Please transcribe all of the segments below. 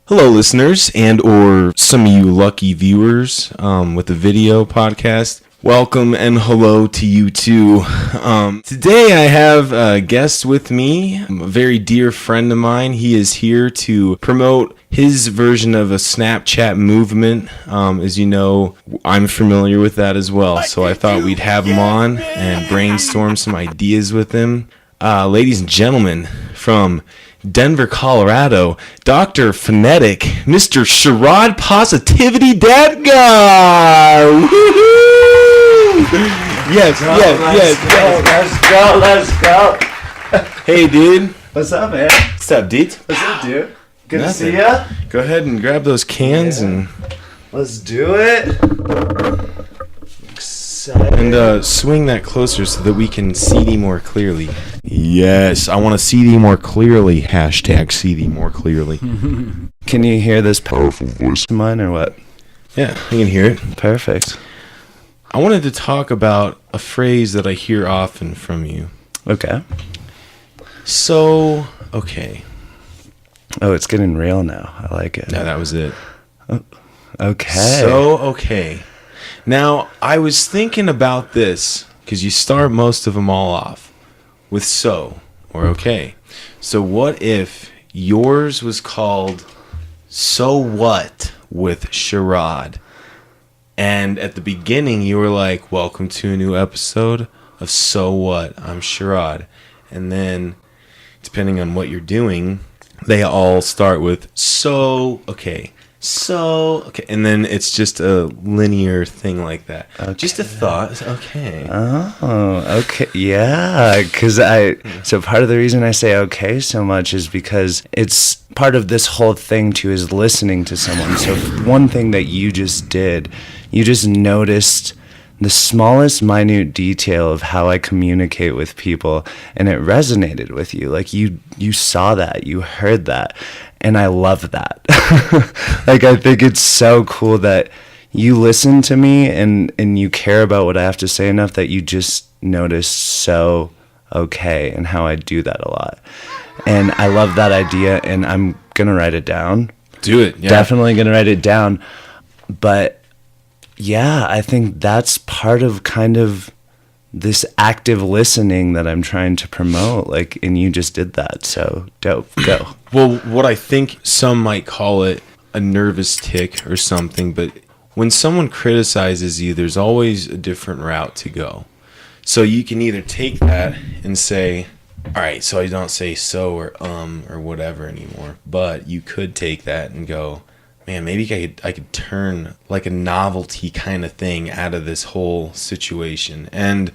Hello, listeners, and or some of you lucky viewers with the video podcast. Welcome and hello to you too. Today I have a guest with me, a very dear friend of mine. He is here to promote his version of a Snapchat movement. As you know, I'm familiar with that as well, so I thought we'd have him on and brainstorm some ideas with him. Ladies and gentlemen, from Denver, Colorado, Dr. Phonetic, Mr. Sherrod Positivity, that guy! Woo-hoo! Yes. Let's go. Hey, dude. What's up, man? What's up, dude? What's up, dude? Good Nothing. to see ya. Go ahead and grab those cans and Let's do it. swing that closer so that we can see thee more clearly. Yes, I want to see thee more clearly. Hashtag see thee more clearly. Can you hear this powerful voice of mine or what? Yeah, I can hear it. Perfect. I wanted to talk about a phrase that I hear often from you. Okay. So, okay. Oh, it's getting real now. I like it. No, that was it. Okay. So, okay. Now, I was thinking about this, because you start most of them all off with so, or okay. So what if yours was called So What with Sherrod? And at the beginning, you were like, welcome to a new episode of So What? I'm Sherrod. And then, depending on what you're doing, they all start with so, okay. So, okay. And then it's just a linear thing like that. Okay. Just a thought. Okay. Oh, okay. Yeah, so part of the reason I say okay so much is because it's part of this whole thing too is listening to someone. So one thing that you just did, you just noticed the smallest minute detail of how I communicate with people, and it resonated with you. Like you saw that, you heard that, and I love that. Like I think it's so cool that you listen to me and you care about what I have to say enough that you just notice so okay and how I do that a lot. And I love that idea, and I'm gonna write it down. Do it. Yeah. Definitely gonna write it down. But yeah, I think that's part of kind of this active listening that I'm trying to promote. Like, and you just did that. So dope. Go. Well, what I think some might call it a nervous tick or something, but when someone criticizes you, there's always a different route to go. So you can either take that and say, all right, so I don't say so or whatever anymore, but you could take that and go, man, maybe I could turn like a novelty kind of thing out of this whole situation. And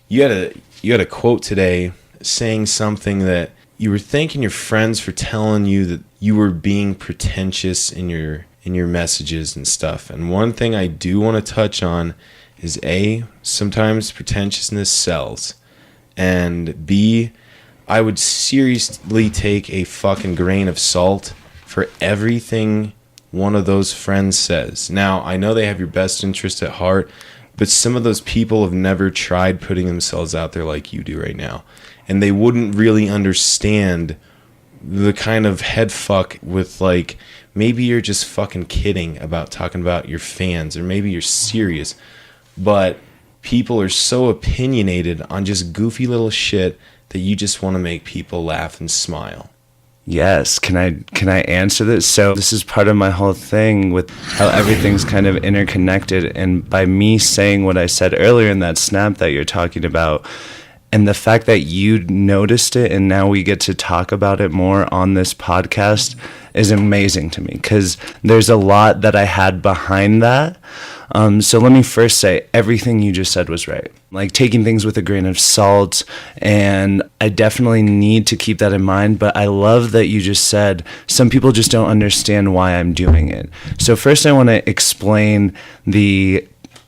you had a quote today saying something that you were thanking your friends for telling you that you were being pretentious in your messages and stuff. And one thing I do want to touch on is A, sometimes pretentiousness sells, and B, I would seriously take a fucking grain of salt for everything one of those friends says. Now, I know they have your best interest at heart, but some of those people have never tried putting themselves out there like you do right now. And they wouldn't really understand the kind of head fuck with, like, maybe you're just fucking kidding about talking about your fans, or maybe you're serious. But people are so opinionated on just goofy little shit that you just want to make people laugh and smile. Yes. Can I answer this? So this is part of my whole thing with how everything's kind of interconnected. And by me saying what I said earlier in that snap that you're talking about, and the fact that you noticed it and now we get to talk about it more on this podcast is amazing to me, because there's a lot that I had behind that. So let me first say everything you just said was right. Like taking things with a grain of salt, and I definitely need to keep that in mind. But I love that you just said some people just don't understand why I'm doing it. So first I want to explain the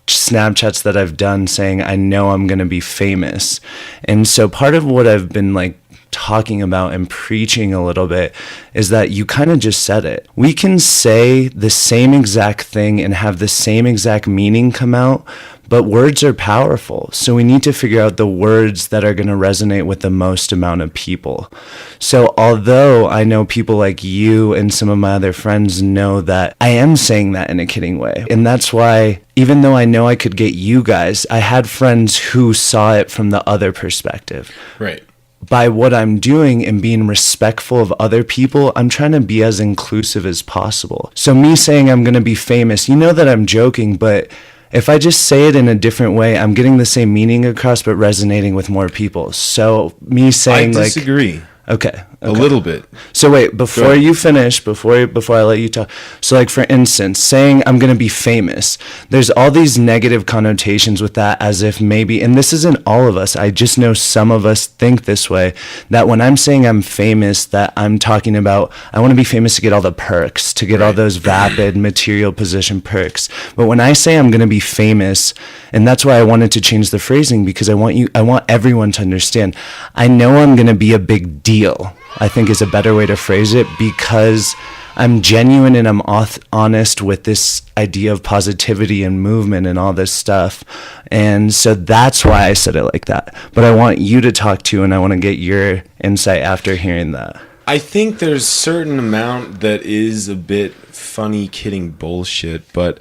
Snapchats that I've done saying I know I'm going to be famous. And so part of what I've been like talking about and preaching a little bit is that you kind of just said it. We can say the same exact thing and have the same exact meaning come out, but words are powerful. So we need to figure out the words that are going to resonate with the most amount of people. So although I know people like you and some of my other friends know that I am saying that in a kidding way. And that's why, even though I know I could get you guys, I had friends who saw it from the other perspective. Right. By what I'm doing and being respectful of other people, I'm trying to be as inclusive as possible. So me saying I'm going to be famous, you know that I'm joking, but if I just say it in a different way, I'm getting the same meaning across, but resonating with more people. So me saying, I disagree. Okay. A little bit. So wait, before you finish, before I let you talk. So like, for instance, saying I'm going to be famous, there's all these negative connotations with that, as if maybe, and this isn't all of us, I just know some of us think this way, that when I'm saying I'm famous, that I'm talking about, I want to be famous to get all the perks, to get all those vapid material position perks. But when I say I'm going to be famous, and that's why I wanted to change the phrasing, because I want everyone to understand, I know I'm going to be a big deal, I think is a better way to phrase it, because I'm genuine and I'm honest with this idea of positivity and movement and all this stuff. And so that's why I said it like that. But I want you to talk to, and I want to get your insight after hearing that. I think there's a certain amount that is a bit funny, kidding bullshit, but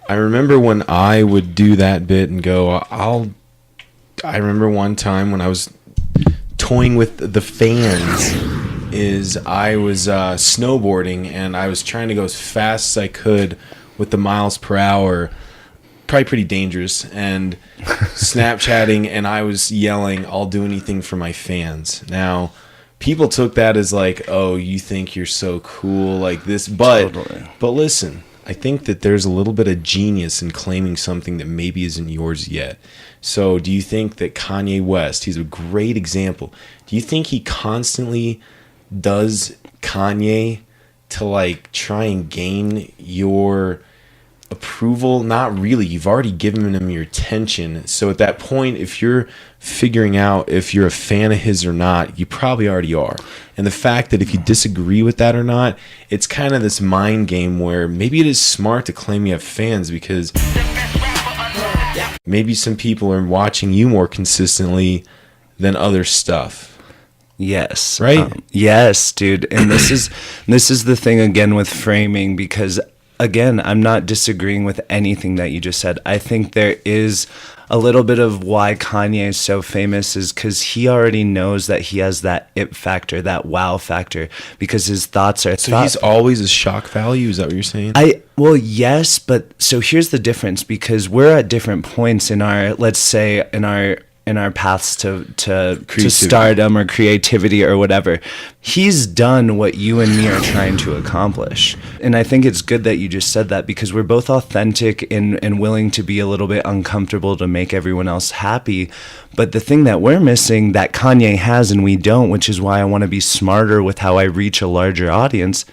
I remember when I would do that bit and go, I remember one time when I was toying with the fans, is I was snowboarding and I was trying to go as fast as I could with the miles per hour, probably pretty dangerous, and Snapchatting, and I was yelling, "I'll do anything for my fans." Now, people took that as like, "Oh, you think you're so cool like this," but listen, I think that there's a little bit of genius in claiming something that maybe isn't yours yet. So do you think that Kanye West, he's a great example, do you think he constantly does Kanye to like try and gain your approval? Not really. You've already given him your attention. So at that point, if you're figuring out if you're a fan of his or not, you probably already are. And the fact that if you disagree with that or not, it's kind of this mind game where maybe it is smart to claim you have fans, because maybe some people are watching you more consistently than other stuff. Yes. Right? Yes, dude. And this is the thing again with framing, because again, I'm not disagreeing with anything that you just said. I think there is a little bit of why Kanye is so famous is because he already knows that he has that it factor, that wow factor, because his thoughts are So he's always a shock value? Is that what you're saying? Well, yes, but so here's the difference, because we're at different points in our, let's say, in our paths to stardom or creativity or whatever. He's done what you and me are trying to accomplish. And I think it's good that you just said that, because we're both authentic and willing to be a little bit uncomfortable to make everyone else happy. But the thing that we're missing that Kanye has and we don't, which is why I want to be smarter with how I reach a larger audience,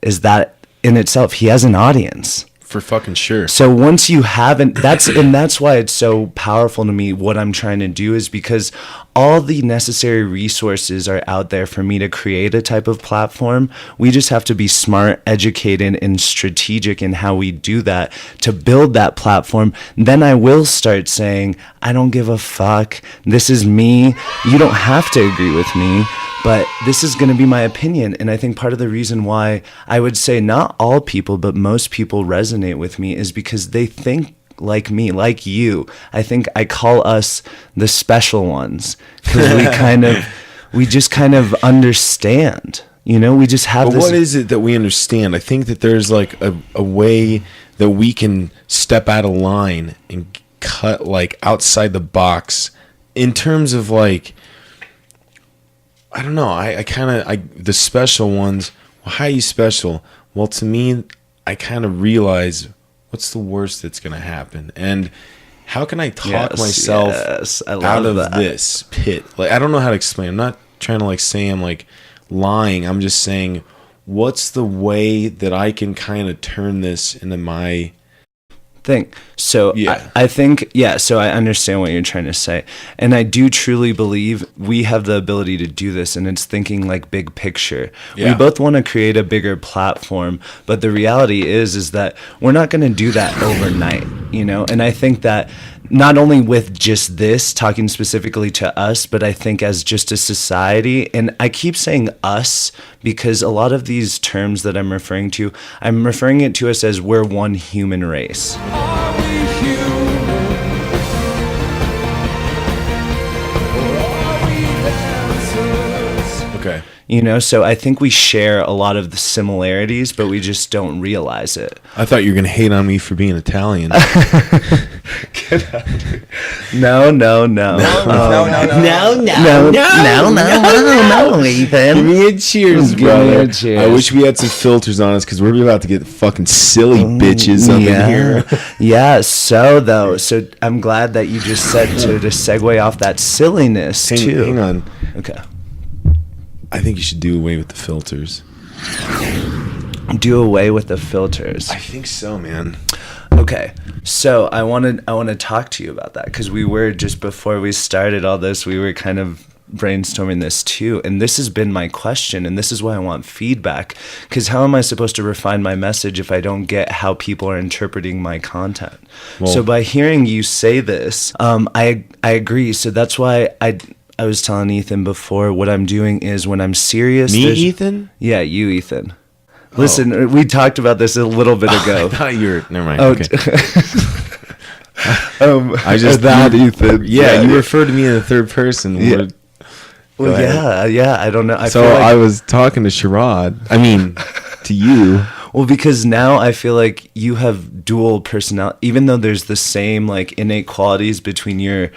is that in itself, he has an audience. For fucking sure. So once you haven't, that's why it's so powerful to me. What I'm trying to do is because all the necessary resources are out there for me to create a type of platform. We just have to be smart, educated, and strategic in how we do that to build that platform. Then I will start saying, I don't give a fuck. This is me. You don't have to agree with me, but this is going to be my opinion. And I think part of the reason why I would say not all people, but most people resonate with me is because they think like me, like you. I think I call us the special ones, because we just kind of understand, we just have this. What is it that we understand? I think that there's like a way that we can step out of line and cut like outside the box in terms of like, I don't know. The special ones. Well, how are you special? Well, to me, I kind of realize what's the worst that's going to happen, and how can I talk myself out of this pit? Like, I don't know how to explain. I'm not trying to like say I'm like lying. I'm just saying, what's the way that I can kind of turn this into my thing. So Yeah. I think, so I understand what you're trying to say. And I do truly believe we have the ability to do this, and it's thinking like big picture. Yeah. We both want to create a bigger platform, but the reality is that we're not going to do that overnight, you know? And I think that not only with just this, talking specifically to us, but I think as just a society, and I keep saying us because a lot of these terms that I'm referring to, I'm referring it to us as we're one human race. Are we human? Or are we dancers? Okay. You know, so I think we share a lot of the similarities, but we just don't realize it. I thought you were gonna hate on me for being Italian. No, Ethan. Give me a cheers, Give me brother. a cheers. I wish we had some filters on us because we're about to get fucking silly bitches up in here. Yeah, so I'm glad that you just said to segue off that silliness too. Hang on. Okay. I think you should do away with the filters. Do away with the filters. I think so, man. Okay, so I want to talk to you about that because we were just before we started all this, we were kind of brainstorming this too, and this has been my question, and this is why I want feedback. Because how am I supposed to refine my message if I don't get how people are interpreting my content? Well, so by hearing you say this, I agree. So that's why I was telling Ethan before. What I'm doing is when I'm serious. Me, Ethan? Yeah, you, Ethan. Listen, we talked about this a little bit ago. I thought you were. Never mind. Oh, Okay. I just that Ethan. Yeah, you referred to me in the third person. Yeah. Go ahead. Yeah. I don't know. I So feel like, I was talking to Sherrod. I mean, to you. well, because now I feel like you have dual personality, even though there's the same like innate qualities between your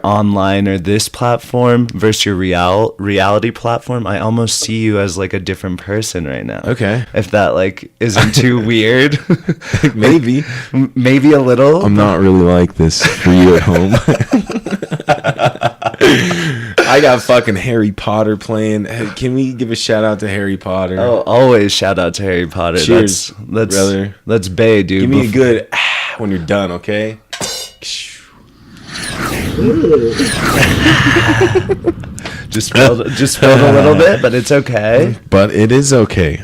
online or this platform versus your reality platform. I almost see you as like a different person right now. Okay. If that like isn't too weird. Maybe. Maybe a little. I'm not really like this for you at home. I got fucking Harry Potter playing. Hey, can we give a shout out to Harry Potter? Oh, always shout out to Harry Potter. Cheers, that's brother. That's Bay, dude. Give me a good when you're done, okay? Just spilled a little bit, but it's okay. But it is okay.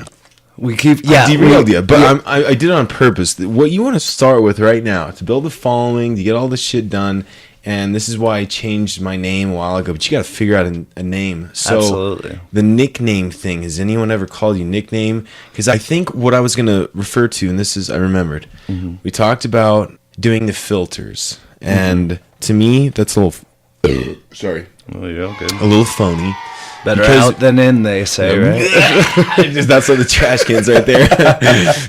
We keep I derailed you, but I did it on purpose. What you want to start with right now to build a following, to get all this shit done, and this is why I changed my name a while ago. But you got to figure out a name. So Absolutely. The nickname thing. Has anyone ever called you nickname? Because I think what I was going to refer to, and this is I remembered. Mm-hmm. We talked about doing the filters, and to me that's a little. Sorry. Oh, you're good. A little phony. Better Because- out than in, they say, right? Just that's what the trash can's right there.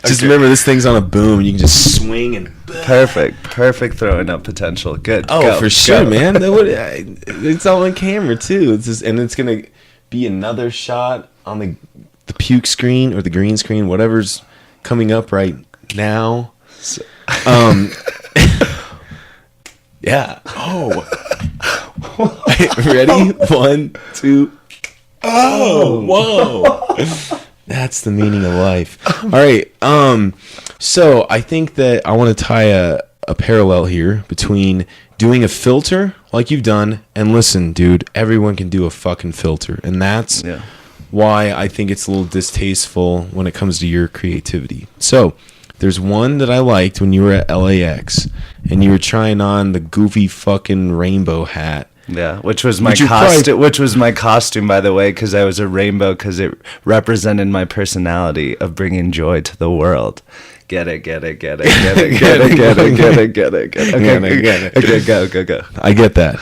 Just remember, this thing's on a boom. You can just swing and. Perfect throwing up potential. Good. Oh, Go, for sure, go. man. It's all on camera too. It's just, and it's gonna be another shot on the puke screen or the green screen, whatever's coming up right now. Yeah. Oh. Ready? 1, 2. Oh, whoa. That's the meaning of life. All right. So I think that I want to tie a parallel here between doing a filter like you've done, and listen, dude, everyone can do a fucking filter, and that's why I think it's a little distasteful when it comes to your creativity. So there's one that I liked when you were at LAX, and you were trying on the goofy fucking rainbow hat. Yeah, which was my you costume. Which was my costume, by the way, because I was a rainbow, because it represented my personality of bringing joy to the world. Get it. Okay, Get it. Okay, go. I get that.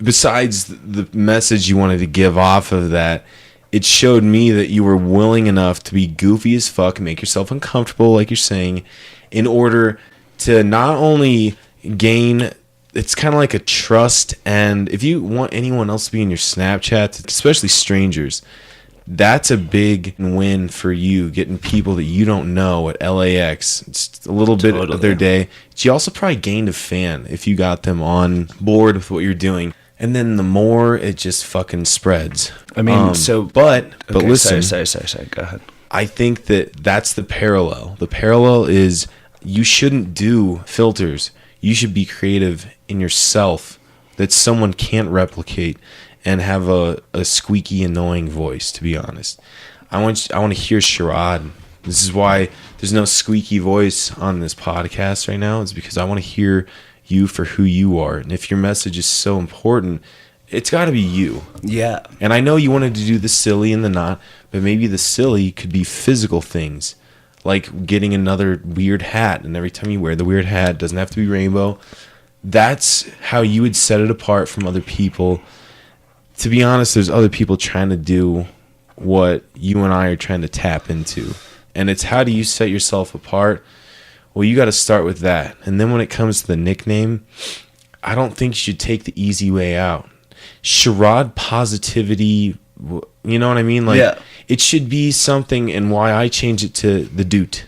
Besides the message you wanted to give off of that, it showed me that you were willing enough to be goofy as fuck and make yourself uncomfortable, like you're saying, in order to not only gain, it's kind of like a trust, and if you want anyone else to be in your Snapchat, especially strangers, that's a big win for you, getting people that you don't know at LAX. It's a little bit of their day. But you also probably gained a fan if you got them on board with what you're doing. And then the more it just fucking spreads. I mean, but okay, listen. Sorry. Go ahead. I think that that's the parallel. The parallel is you shouldn't do filters. You should be creative in yourself that someone can't replicate and have a squeaky, annoying voice, to be honest. I want to hear charade. This is why there's no squeaky voice on this podcast right now. It's because I want to hear you for who you are. And if your message is so important, it's got to be you. Yeah. And I know you wanted to do the silly and the not, but maybe the silly could be physical things, like getting another weird hat. And every time you wear the weird hat, it doesn't have to be rainbow. That's how you would set it apart from other people. To be honest, there's other people trying to do what you and I are trying to tap into. And it's how do you set yourself apart? Well, you got to start with that. And then when it comes to the nickname, I don't think you should take the easy way out. Charade positivity, you know what I mean? Like, yeah. It should be something, and why I changed it to the Dute.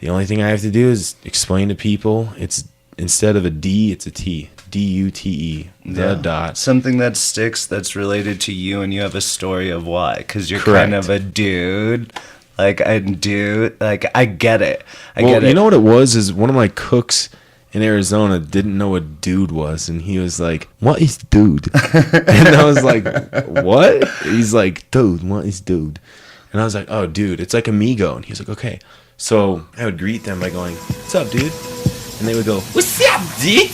The only thing I have to do is explain to people it's instead of a D, it's a T. D-U-T-E. The dot. Something that sticks, that's related to you, and you have a story of why. Because you're Correct. kind of a dude. Like, I get it. I Well, get it. you know what it was is one of my cooks in Arizona didn't know what dude was, and he was like, "What is dude?" And I was like, "What?" He's like, "Dude, what is dude?" And I was like, "Oh, dude, it's like amigo." And he was like, "Okay." So I would greet them by going, "What's up, dude?" And they would go, "What's up, dude?"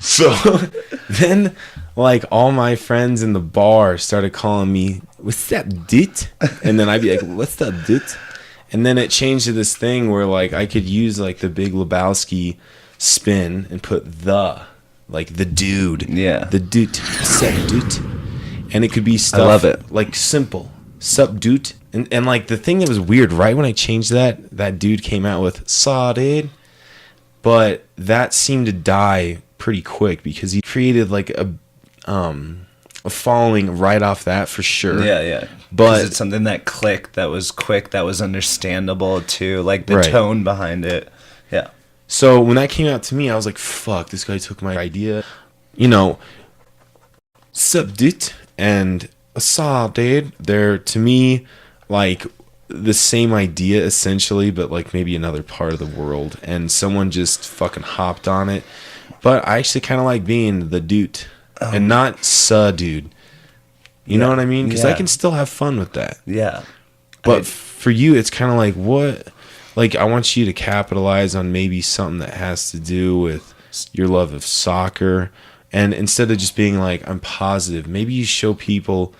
So then, like, all my friends in the bar started calling me, "What's up, dude?" And then I'd be like, "What's up, dude?" And then it changed to this thing where, like, I could use, like, the Big Lebowski spin and put the dude. Yeah. The dude. What's up, dude? And it could be stuff. I love it. Like, simple. Sup, dude? And, like, the thing that was weird, right when I changed that dude came out with, "Saw, dude." But that seemed to die pretty quick because he created like a following right off that for sure. Yeah. But it's something that clicked, that was quick, that was understandable too, like the Right. tone behind it. Yeah. so when that came out to me, I was like, "Fuck, this guy took my idea." You know, sup, dude, and saw, dude. They're to me like the same idea essentially, but like maybe another part of the world, and someone just fucking hopped on it. But I actually kind of like being the dude and not dude. You know what I mean? Because I Yeah. can still have fun with that. Yeah. But for you, it's kind of like, what? Like, I want you to capitalize on maybe something that has to do with your love of soccer. And instead of just being like, "I'm positive," maybe you show people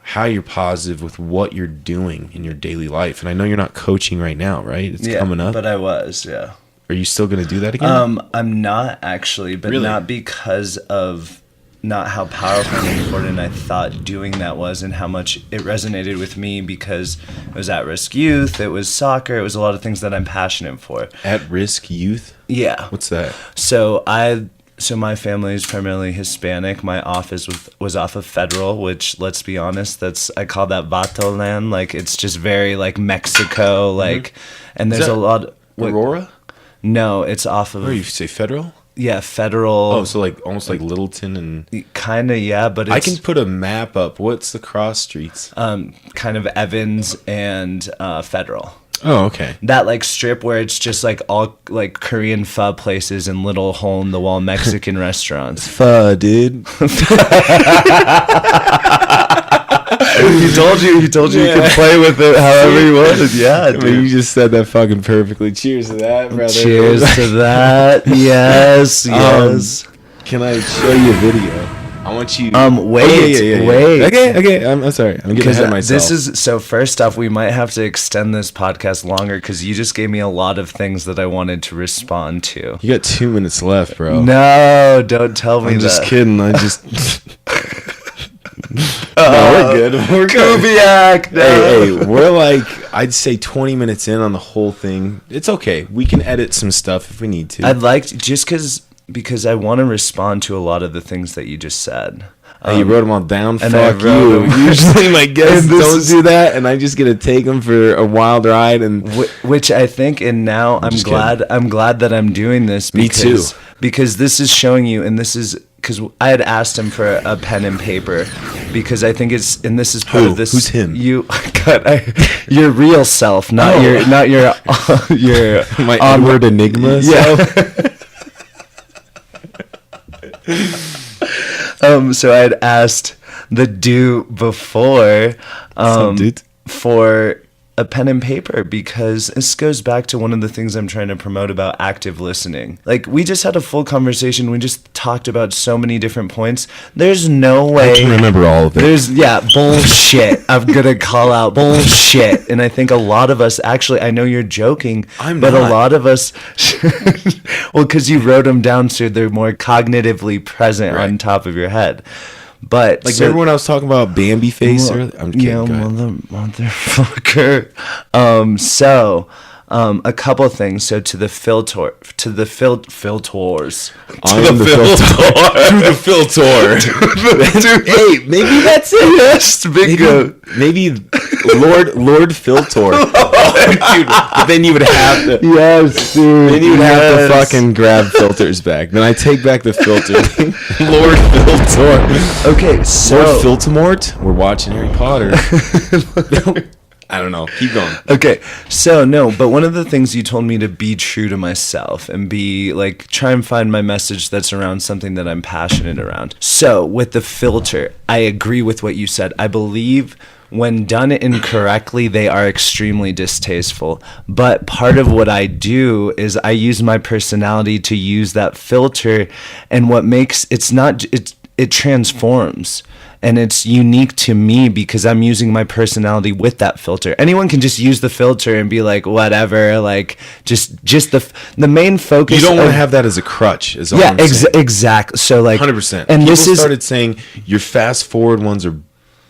how you're positive with what you're doing in your daily life. And I know you're not coaching right now, right? It's coming up. But I was, yeah. Are you still going to do that again? I'm not actually, but Really? not because of not how powerful and important I thought doing that was, and how much it resonated with me, because it was at-risk youth, it was soccer, it was a lot of things that I'm passionate for. At-risk youth? Yeah. What's that? So my family is primarily Hispanic. My office was off of Federal, which, let's be honest, I call that Vato land. Like, it's just very like Mexico, like, and there's that a lot. Aurora? No, it's off of. Or you say Federal? Yeah, Federal. Oh, so like almost like Littleton and... Kind of, yeah, but it's I can put a map up. What's the cross streets? kind of Evans and Federal. Oh, okay. That like strip where it's just like all like Korean pho places and little hole in the wall Mexican restaurants. Pho, dude. He told you you could play with it however you wanted. Yeah, I mean, you dude. just said that fucking perfectly. Cheers to that, brother. Cheers to that. Yes, yes. Can I show you a video? I want you. Wait, wait. Okay. I'm sorry. I'm getting ahead of myself. This is so. First off, we might have to extend this podcast longer because you just gave me a lot of things that I wanted to respond to. You got 2 minutes left, bro. No, don't tell me I'm just that. kidding. I just. No, we're good. We're good. Kubiak, no. Hey, we're like, I'd say 20 minutes in on the whole thing. It's okay. We can edit some stuff if we need to. I'd like to, just because I want to respond to a lot of the things that you just said. You wrote them all down. and I Fuck wrote you. 'em. Usually my guests And this don't is- do that, and I just get to take them for a wild ride. And Which I think, and now I'm just glad. I'm glad that I'm doing this. Me too. Because this is showing you, and this is because I had asked him for a pen and paper, because I think it's, and this is part Who? of this. Who's him? You, God, your real self, not your your my Edward Enigma. Yeah. So I had asked the dude before Dude? for a pen and paper, because this goes back to one of the things I'm trying to promote about active listening. Like, we just had a full conversation. We just talked about so many different points. There's no way. I can remember all of it. There's, bullshit. I'm gonna call out bullshit. And I think a lot of us, actually, I know you're joking, but not. a lot of us, well, because you wrote them down so they're more cognitively present Right. on top of your head. But Like, so, remember when I was talking about Bambi face earlier? I'm kidding. yeah, go ahead. motherfucker. A couple things. So to the filters. I am the filter. Hey, maybe that's it. Yes, bingo. Maybe Lord Filtor. Dude, but then you would have to. Yes, dude. Then you would have to Yes. fucking grab filters back. Then I take back the filter. Lord Filtor. Okay, so Lord Filtamort. We're watching Harry Potter. I don't know. Keep going. okay, so no, but one of the things you told me to be true to myself and be like, try and find my message that's around something that I'm passionate around. So with the filter, I agree with what you said. I believe when done incorrectly, they are extremely distasteful. But part of what I do is I use my personality to use that filter, and what makes it transforms. And it's unique to me because I'm using my personality with that filter. Anyone can just use the filter and be like, whatever, like just the main focus. You don't want to of- have that as a crutch. Is all yeah, I'm saying. exactly. So like 100%. And People this is started saying your fast forward ones are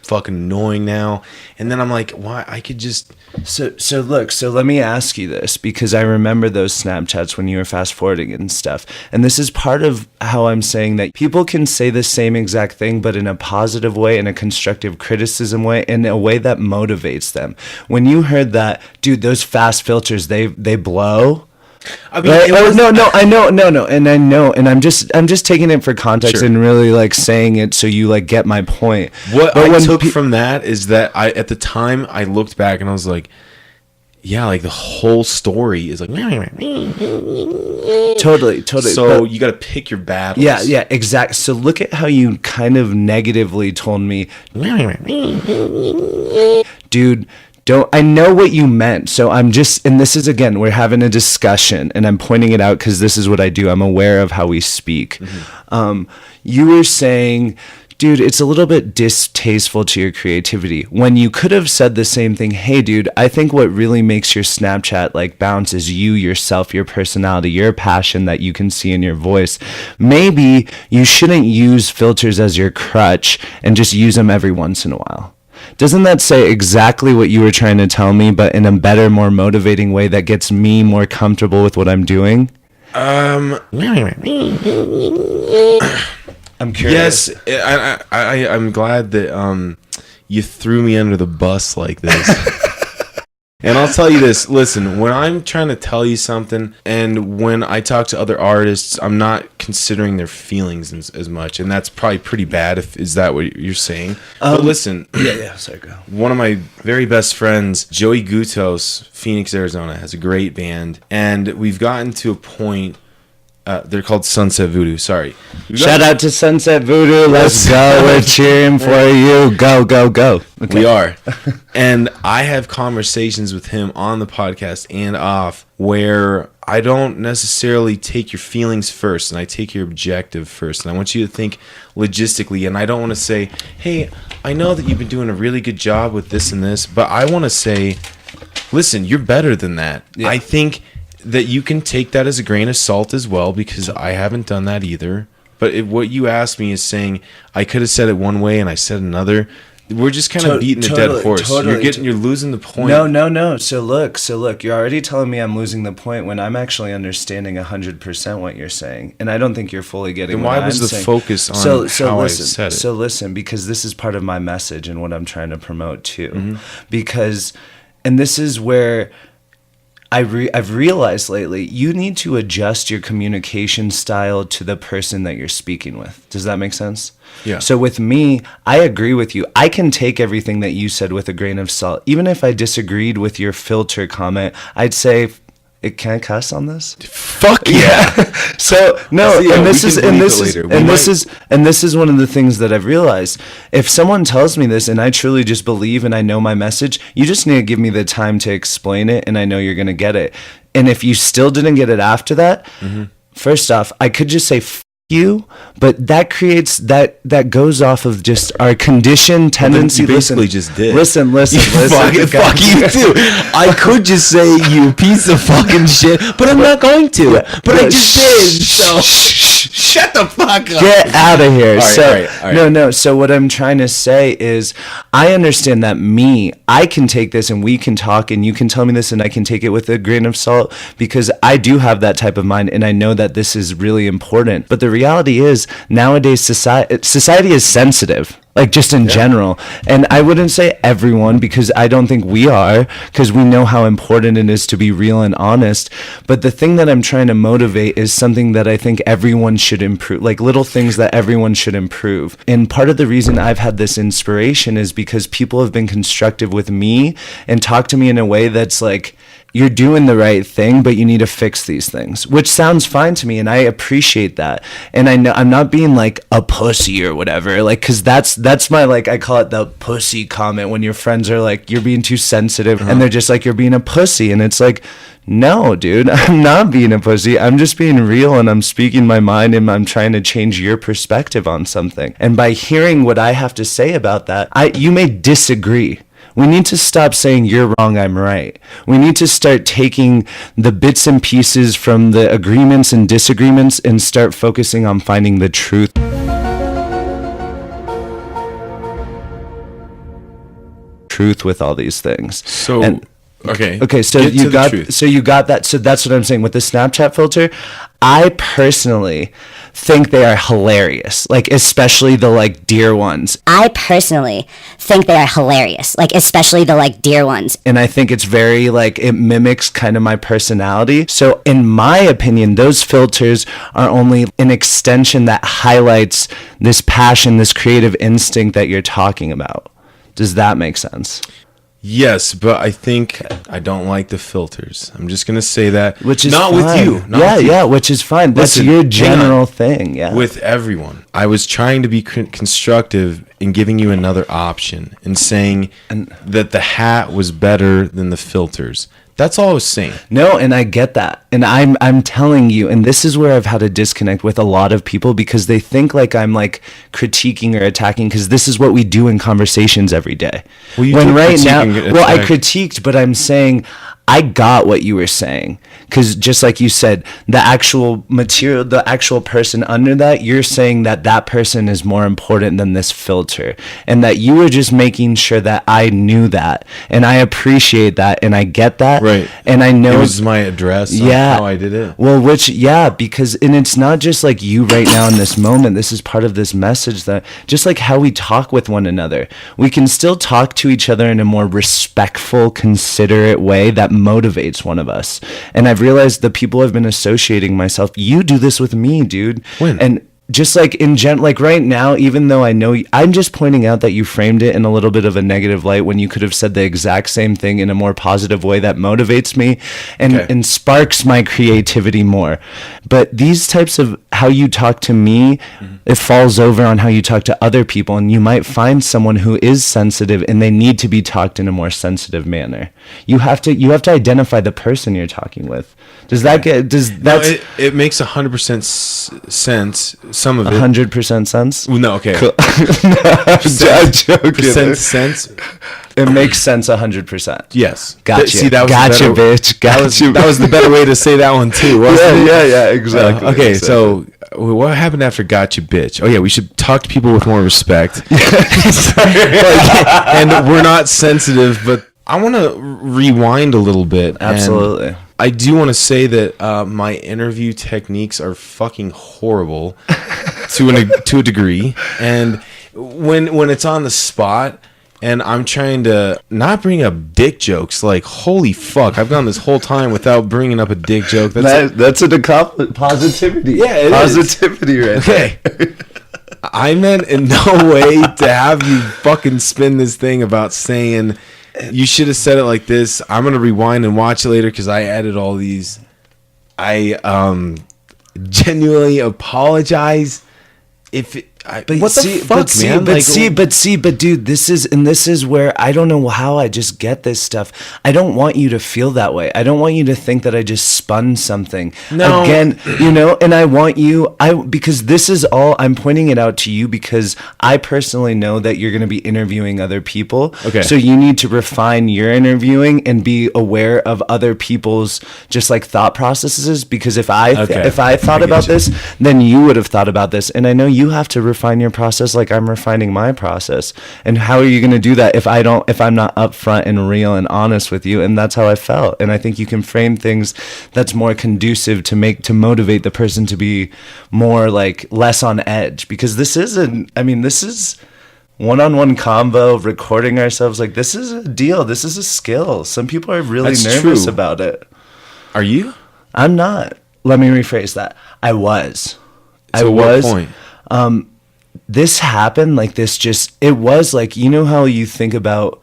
fucking annoying now, and then I'm like, why? I could just. so look. So let me ask you this, because I remember those Snapchats when you were fast forwarding and stuff. And this is part of how I'm saying that people can say the same exact thing, but in a positive way, in a constructive criticism way, in a way that motivates them. When you heard that, dude, those fast filters, they blow. I mean, Right? it Oh, was- no, and I know, and I'm just taking it for context Sure. and really like saying it so you like get my point. What But I when took pe- from that is that at the time I looked back and I was like, yeah, like the whole story is like. totally. So but- you got to pick your battles. yeah, exact. So look at how you kind of negatively told me, dude. I know what you meant. So I'm just, and this is, again, we're having a discussion and I'm pointing it out because this is what I do. I'm aware of how we speak. You were saying, dude, it's a little bit distasteful to your creativity, when you could have said the same thing. Hey, dude, I think what really makes your Snapchat like bounce is you, yourself, your personality, your passion that you can see in your voice. Maybe you shouldn't use filters as your crutch and just use them every once in a while. Doesn't that say exactly what you were trying to tell me, but in a better, more motivating way that gets me more comfortable with what I'm doing? I'm curious. Yes, I'm glad that you threw me under the bus like this. And I'll tell you this, listen, when I'm trying to tell you something and when I talk to other artists, I'm not considering their feelings as much, and that's probably pretty bad if is that what you're saying. But listen, Yeah, sorry, go. one of my very best friends, Joey Gutos, Phoenix, Arizona, has a great band, and we've gotten to a point. They're called Sunset Voodoo. Sorry. Shout out to Sunset Voodoo. Let's go. We're cheering for you. Go, go, go. Okay. We are. And I have conversations with him on the podcast and off where I don't necessarily take your feelings first, and I take your objective first. And I want you to think logistically. And I don't want to say, hey, I know that you've been doing a really good job with this and this, but I want to say, listen, you're better than that. Yeah. I think that you can take that as a grain of salt as well, because I haven't done that either. But what you asked me is saying I could have said it one way and I said another. we're just kind of beating a dead horse. You're losing the point. No. So look, you're already telling me I'm losing the point when I'm actually understanding 100% what you're saying, and I don't think you're fully getting. Then what why was I'm the saying. focus on how I said it? So listen, because this is part of my message and what I'm trying to promote too. Mm-hmm. And this is where I've realized lately, you need to adjust your communication style to the person that you're speaking with. Does that make sense? Yeah. So with me, I agree with you. I can take everything that you said with a grain of salt. Even if I disagreed with your filter comment, I'd say, can I cuss on this? Fuck yeah. So no, yeah, and this we is can and bleep this it is later. and this is one of the things that I've realized. If someone tells me this and I truly just believe and I know my message, you just need to give me the time to explain it, and I know you're gonna get it. And if you still didn't get it after that, first off, I could just say you, but that creates that goes off of just our conditioned tendency. You basically just did. Listen. Fuck you too. I could just say you piece of fucking shit, but I'm not going to. But I just did. So shut the fuck up. Get out of here. All right. No. So what I'm trying to say is, I understand that I can take this and we can talk and you can tell me this and I can take it with a grain of salt, because I do have that type of mind and I know that this is really important. But the reality is, nowadays society is sensitive, like just in general. And I wouldn't say everyone, because I don't think we are, because we know how important it is to be real and honest. But the thing that I'm trying to motivate is something that I think everyone should improve, like little things that everyone should improve. And part of the reason I've had this inspiration is because people have been constructive with me and talked to me in a way that's like, you're doing the right thing, but you need to fix these things, which sounds fine to me. And I appreciate that. And I know I'm not being like a pussy or whatever, like, cause that's my, like, I call it the pussy comment, when your friends are like, you're being too sensitive, and they're just like, you're being a pussy. And it's like, no, dude, I'm not being a pussy. I'm just being real and I'm speaking my mind and I'm trying to change your perspective on something. And by hearing what I have to say about that, you may disagree. We need to stop saying you're wrong, I'm right. We need to start taking the bits and pieces from the agreements and disagreements and start focusing on finding the truth. Truth with all these things. So Okay, so you got that. So that's what I'm saying with the Snapchat filter. I personally think they are hilarious, like especially the like deer ones. I personally think they are hilarious, like especially the like deer ones. And I think it's very like, it mimics kind of my personality. So in my opinion, those filters are only an extension that highlights this passion, this creative instinct that you're talking about. Does that make sense? Yes, but I think I don't like the filters. I'm just gonna say that, which is not fine. with you. Yeah, which is fine. That's your general thing. Yeah, with everyone. I was trying to be constructive in giving you another option and saying that the hat was better than the filters. That's all I was saying. No, and I get that. And I'm telling you, and this is where I've had a disconnect with a lot of people, because they think like I'm like critiquing or attacking, because this is what we do in conversations every day. Well, I critiqued, but I'm saying I got what you were saying, because just like you said, the actual material, the actual person under that, you're saying that that person is more important than this filter, and that you were just making sure that I knew that, and I appreciate that, and I get that, right? And I know it was my address. Yeah, how I did it. Well, because and it's not just like you right now in this moment. This is part of this message, that just like how we talk with one another, we can still talk to each other in a more respectful, considerate way that motivates one of us. And I've realized the people I've been associating myself, you do this with me, dude. When? And just like like right now, even though I know I'm just pointing out that you framed it in a little bit of a negative light when you could have said the exact same thing in a more positive way that motivates me and sparks my creativity more. But these types of how you talk to me, it falls over on how you talk to other people, and you might find someone who is sensitive and they need to be talked in a more sensitive manner. You have to identify the person you're talking with. Does that it makes 100% sense. Some of it 100% sense. No, okay. Cool. I'm joking. Percent sense. It makes sense 100%. Yes. Gotcha. See, that was bitch. That was the better way to say that one too. Wasn't it? Yeah, exactly. Okay, exactly. so what happened after Gotcha Bitch? Oh yeah, we should talk to people with more respect. And we're not sensitive, but I want to rewind a little bit. Absolutely. And I do want to say that my interview techniques are fucking horrible to a degree, and when it's on the spot. And I'm trying to not bring up dick jokes. Like, holy fuck, I've gone this whole time without bringing up a dick joke. That's an accomplishment. Positivity. Yeah, it Positivity right okay. I meant in no way to have you fucking spin this thing about saying you should have said it like this. I'm going to rewind and watch it later because I added all these. I genuinely apologize if it, But what see, the fuck, man? But dude, this is where I don't know how I just get this stuff. I don't want you to feel that way. I don't want you to think that I just spun something. No. Again, and I want you, because this is all, I'm pointing it out to you because I personally know that you're going to be interviewing other people. Okay. So you need to refine your interviewing and be aware of other people's just like thought processes, because if I thought about this, then you would have thought about this. And I know you have to refine your process like I'm refining my process. And how are you going to do that if I'm not upfront and real and honest with you? And that's how I felt. And I think you can frame things that's more conducive to motivate the person to be more like less on edge, because this is one-on-one combo, recording ourselves. Like, this is a deal. This is a skill. Some people are really nervous about it. Are you? I'm not. Let me rephrase that. I was. What point? This happened like this. It was like, you know how you think about,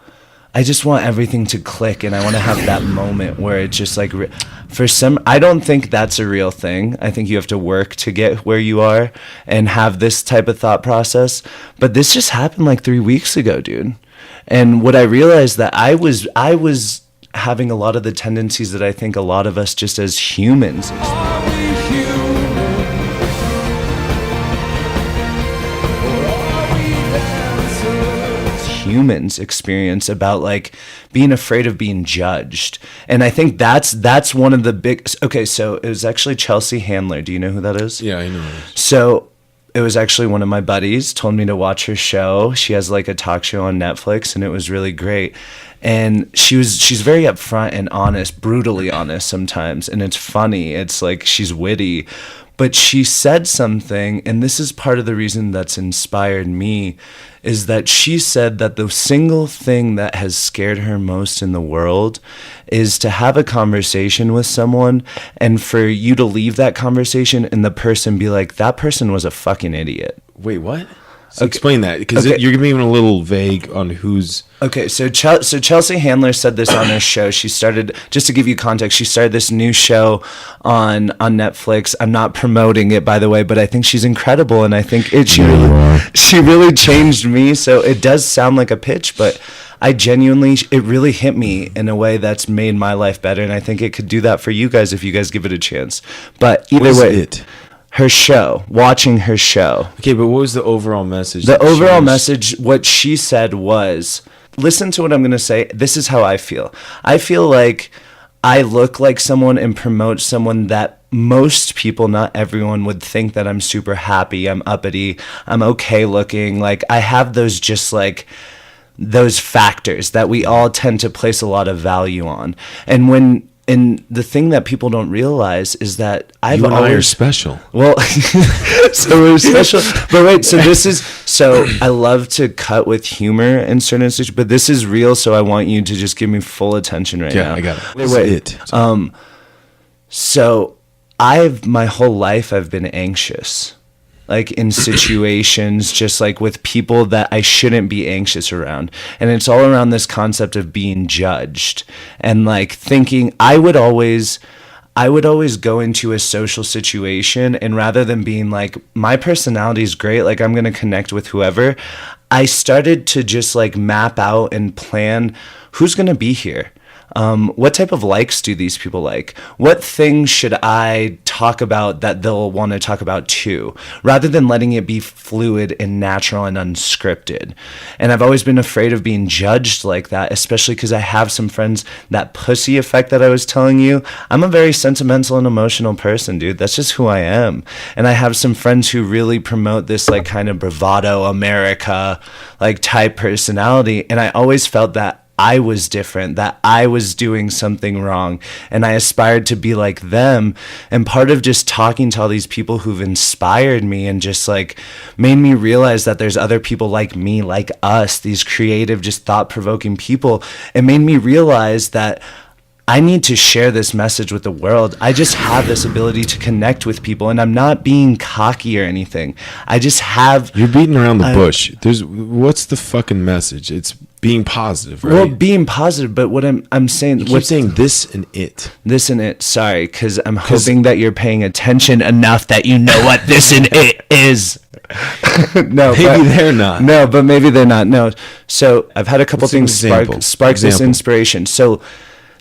I just want everything to click and I want to have that moment where it's just like, I don't think that's a real thing. I think you have to work to get where you are and have this type of thought process. But this just happened like 3 weeks ago, dude. And what I realized that I was having a lot of the tendencies that I think a lot of us just as humans Are we human? Or are we dancers? experience about like being afraid of being judged. And I think that's one of the big, okay, so it was actually Chelsea Handler. Do you know who that is? Yeah, I know. So it was actually one of my buddies told me to watch her show. She has like a talk show on Netflix and it was really great. And she's very upfront and honest, brutally honest sometimes. And it's funny. It's like she's witty. But she said something, and this is part of the reason that's inspired me, is that she said that the single thing that has scared her most in the world is to have a conversation with someone and for you to leave that conversation and the person be like, that person was a fucking idiot. Wait, what? So explain that, because you're being a little vague on who's... Okay, so Chelsea Handler said this on her show. She started, just to give you context, she started this new show on Netflix. I'm not promoting it, by the way, but I think she's incredible, and I think she really changed me. So it does sound like a pitch, but it really hit me in a way that's made my life better, and I think it could do that for you guys if you guys give it a chance. But either way... Her show, watching her show. Okay, but what was the overall message? The overall message, what she said was, listen to what I'm going to say. This is how I feel. I feel like I look like someone and promote someone that most people, not everyone, would think that I'm super happy, I'm uppity, I'm okay looking. Like, I have those just like... those factors that we all tend to place a lot of value on. And the thing that people don't realize is that I are special. Well, so we're special. But wait, so I love to cut with humor in certain situations, but this is real, so I want you to just give me full attention now. Yeah, I got it. Wait. So my whole life I've been anxious. Like in situations, just like with people that I shouldn't be anxious around. And it's all around this concept of being judged and like thinking I would always go into a social situation, and rather than being like, my personality is great, like I'm going to connect with whoever, I started to just like map out and plan who's going to be here. What type of likes do these people like? What things should I talk about that they'll want to talk about too, rather than letting it be fluid and natural and unscripted. And I've always been afraid of being judged like that, especially because I have some friends, that pussy effect that I was telling you. I'm a very sentimental and emotional person, dude. That's just who I am. And I have some friends who really promote this like kind of bravado America like type personality. And I always felt that I was different, that I was doing something wrong, and I aspired to be like them. And part of just talking to all these people who've inspired me and just like made me realize that there's other people like me, like us, these creative, just thought-provoking people, it made me realize that I need to share this message with the world. I just have this ability to connect with people, and I'm not being cocky or anything. I just have... You're beating around the bush. What's the fucking message? It's being positive, right? Well, being positive, but what I'm saying... You keep saying this and it. This and it, sorry, because I'm hoping that you're paying attention enough that you know what this and it is. No, maybe they're not. No, but maybe they're not. No. So I've had a couple What's an things example? spark this inspiration. So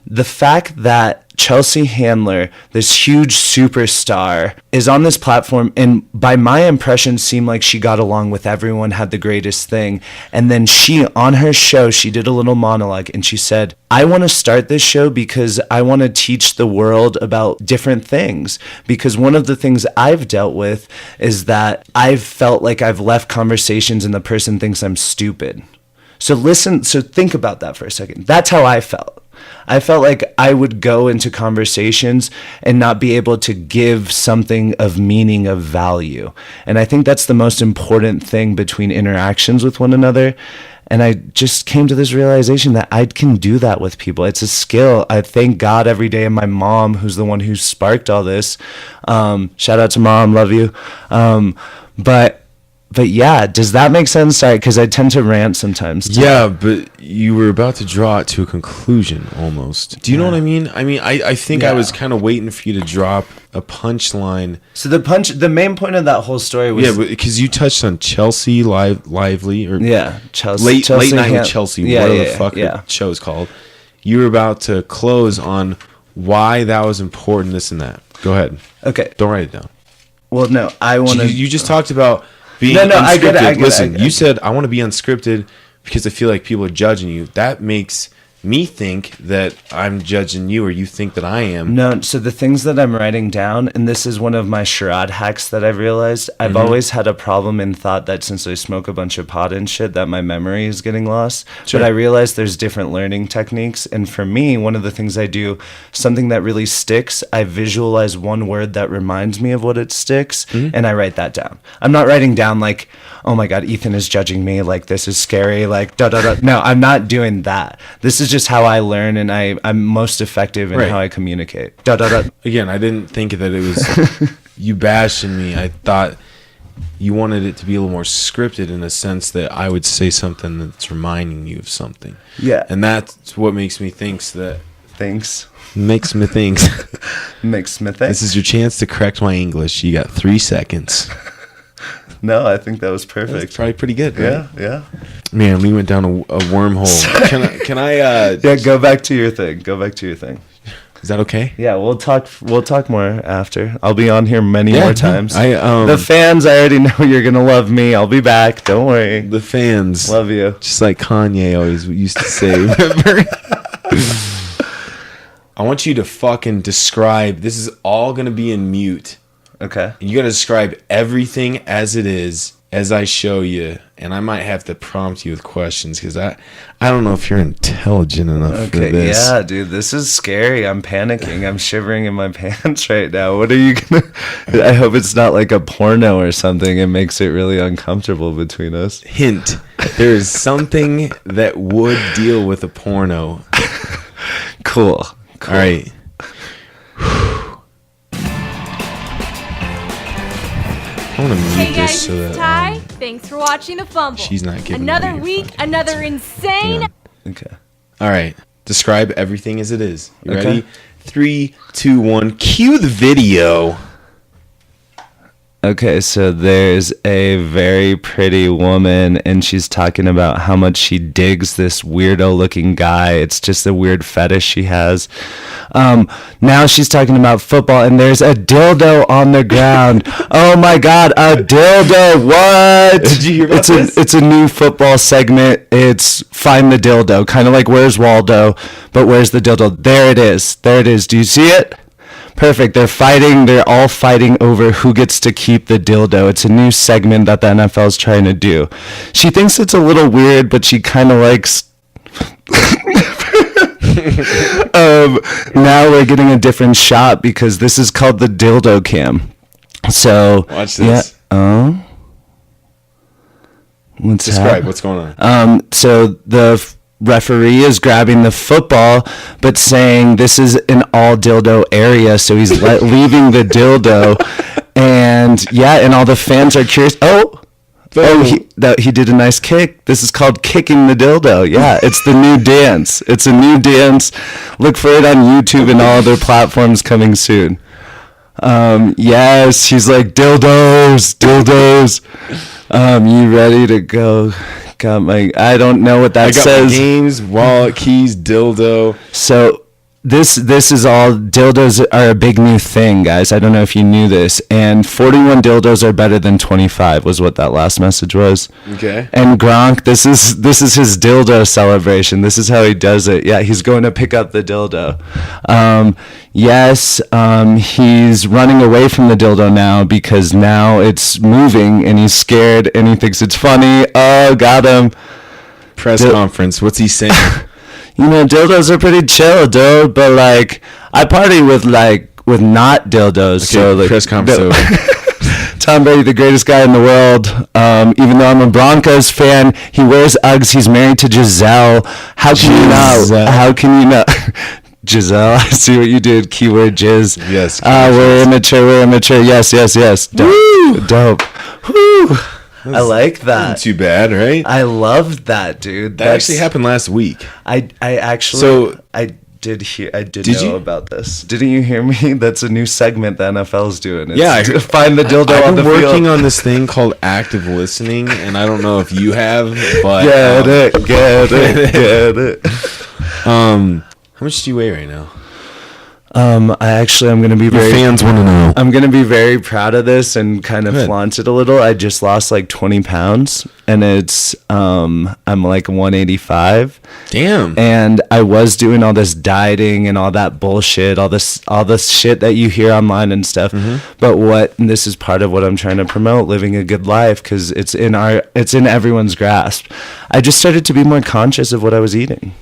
the fact that Chelsea Handler, this huge superstar, is on this platform, and by my impression seemed like she got along with everyone, had the greatest thing. And then she, on her show, she did a little monologue and she said, I want to start this show because I want to teach the world about different things. Because one of the things I've dealt with is that I've felt like I've left conversations and the person thinks I'm stupid. So think about that for a second. That's how I felt. I felt like I would go into conversations and not be able to give something of meaning, of value. And I think that's the most important thing between interactions with one another. And I just came to this realization that I can do that with people. It's a skill. I thank God every day, and my mom, who's the one who sparked all this. Shout out to Mom, love you. But yeah, does that make sense? Sorry, because I tend to rant sometimes. Yeah, but you were about to draw it to a conclusion almost. Do you know what I mean? I think I was kind of waiting for you to drop a punchline. So the main point of that whole story was... Yeah, because you touched on Chelsea Lively. Or Chelsea. Late Night with Chelsea, whatever the fuck the show is called. You were about to close on why that was important, this and that. Go ahead. Okay. Don't write it down. Well, no, I want to... You just talked about... being unscripted. I get it. Listen, you said I want to be unscripted because I feel like people are judging you. That makes me think that I'm judging you, or you think that I am. No, so the things that I'm writing down, and this is one of my charade hacks that I've realized, I've always had a problem and thought that since I smoke a bunch of pot and shit, that my memory is getting lost. Sure. But I realized there's different learning techniques, and for me, one of the things I do, something that really sticks, I visualize one word that reminds me of what it sticks, and I write that down. I'm not writing down like, oh my God, Ethan is judging me, like this is scary, like da da da. No, I'm not doing that. This is just how I learn, and I'm most effective in how I communicate. Da da da. Again, I didn't think that it was you bashing me. I thought you wanted it to be a little more scripted in a sense that I would say something that's reminding you of something. Yeah. And that's what makes me think that... Thanks. Makes me think. Makes me think. This is your chance to correct my English. You got 3 seconds. No, I think that was perfect. That's probably pretty good, right? Yeah. Man, we went down a wormhole. Can I yeah, go back to your thing. Is that okay? Yeah, we'll talk more after. I'll be on here many more times. The fans, I already know you're gonna love me. I'll be back. Don't worry. The fans love you. Just like Kanye always used to say. Remember? I want you to fucking describe. This is all gonna be in mute. Okay. You gotta describe everything as it is as I show you, and I might have to prompt you with questions because I don't know if you're intelligent enough for this. Yeah, dude, this is scary. I'm panicking. I'm shivering in my pants right now. What are you gonna... I hope it's not like a porno or something. It makes it really uncomfortable between us. Hint, there is something that would deal with a porno. Cool. All right. I want to mute Hey guys, this so it's that Ty. Thanks for watching The Fumble. she's not giving Another me your week, fucking another answer. insane. Yeah. Okay. All right. Describe everything as it is. You Okay. ready? 3, 2, 1. Cue the video. Okay, so there's a very pretty woman, and she's talking about how much she digs this weirdo-looking guy. It's just a weird fetish she has. Now she's talking about football, and there's a dildo on the ground. Oh my God, a dildo! What? Did you hear about this? It's a new football segment. It's Find the Dildo, kind of like Where's Waldo, but where's the dildo? There it is. There it is. Do you see it? Perfect. They're fighting. They're all fighting over who gets to keep the dildo. It's a new segment that the NFL is trying to do. She thinks it's a little weird, but she kind of likes. Now we're getting a different shot because this is called the dildo cam. So Watch this. Yeah. What's Describe what's going on. So the referee is grabbing the football, but saying this is an all dildo area, so he's leaving the dildo, and all the fans are curious. He did a nice kick. This is called kicking the dildo. Yeah, it's the new dance. It's a new dance. Look for it on YouTube and all other platforms coming soon. Yes, he's like dildos. You ready to go? Got my. I don't know what that says. My games, wallet, keys, dildo. So this is all dildos are a big new thing, guys. I don't know if you knew this. And 41 dildos are better than 25 was what that last message was. Okay. And Gronk, this is his dildo celebration. This is how he does it. Yeah, he's going to pick up the dildo. He's running away from the dildo now because now it's moving and he's scared and he thinks it's funny. Oh, got him. Press conference. What's he saying? You know, dildos are pretty chill, dude. But like, I party with not dildos. Okay, so like, press conference. Tom Brady, the greatest guy in the world. Even though I'm a Broncos fan, he wears Uggs. He's married to Giselle. How can you not? How can you not? Giselle, I see what you did. Keyword jizz. Yes. We're immature. Yes. Dope. Woo. I like that. Wasn't too bad, right? I loved that, dude. That actually happened last week. I actually. So I did Did know you? about this. Didn't you hear me? That's a new segment the NFL's doing. It's Yeah, to find the dildo I've on the been field. working on this thing called active listening, and I don't know if you have, but Get it. how much do you weigh right now? I'm gonna be very. Fans want to know. I'm gonna be very proud of this and kind of Good. flaunt it a little. I just lost like 20 pounds, and it's I'm like 185. Damn. And I was doing all this dieting and all that bullshit, all this shit that you hear online and stuff. But and this is part of what I'm trying to promote: living a good life, because it's in everyone's grasp. I just started to be more conscious of what I was eating,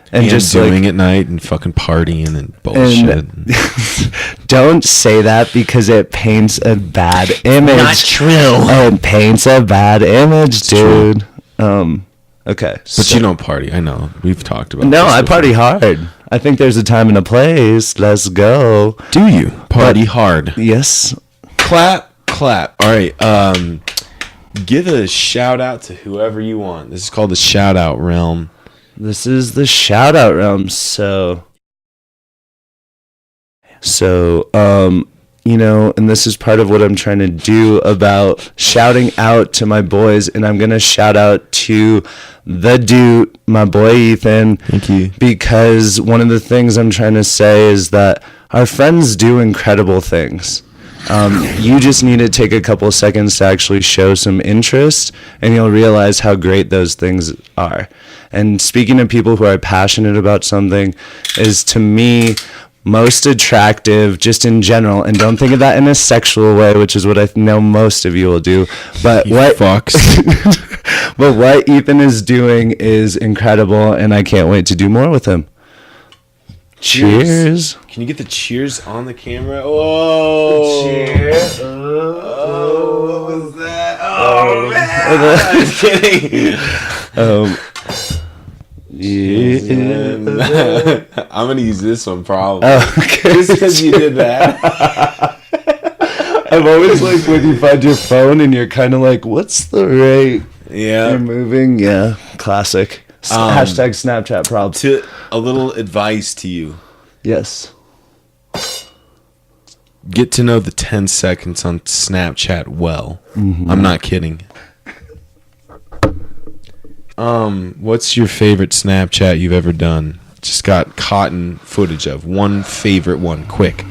and just doing it at night and fucking partying and bullshit. Don't say that because it paints a bad image. Not true. It paints a bad image, dude. Okay. But you don't party. I know. We've talked about No, this I before. party hard. I think there's a time and a place. Let's go. Do you? Party hard. Yes. Clap. All right. Give a shout out to whoever you want. This is called the shout out realm. This is the shout out realm. So, and this is part of what I'm trying to do about shouting out to my boys. And I'm going to shout out to the dude, my boy Ethan. Thank you. Because one of the things I'm trying to say is that our friends do incredible things. You just need to take a couple seconds to actually show some interest, and you'll realize how great those things are. And speaking to people who are passionate about something is, to me, most attractive just in general. And don't think of that in a sexual way, which is what I know most of you will do. But what Ethan is doing is incredible, and I can't wait to do more with him. Cheers. Can you get the cheers on the camera? Oh. Cheers. Oh, what was that? Oh, man. I'm kidding. I'm going to use this one probably. Okay. Just because you did that. I'm always like when you find your phone and you're kind of like, what's the rate? Yeah. You're moving. Yeah. Classic. Hashtag Snapchat props. To a little advice to you. Yes. get to know the 10 seconds on Snapchat well. I'm not kidding. What's your favorite Snapchat you've ever done? Just got caught in footage of. One favorite one, quick.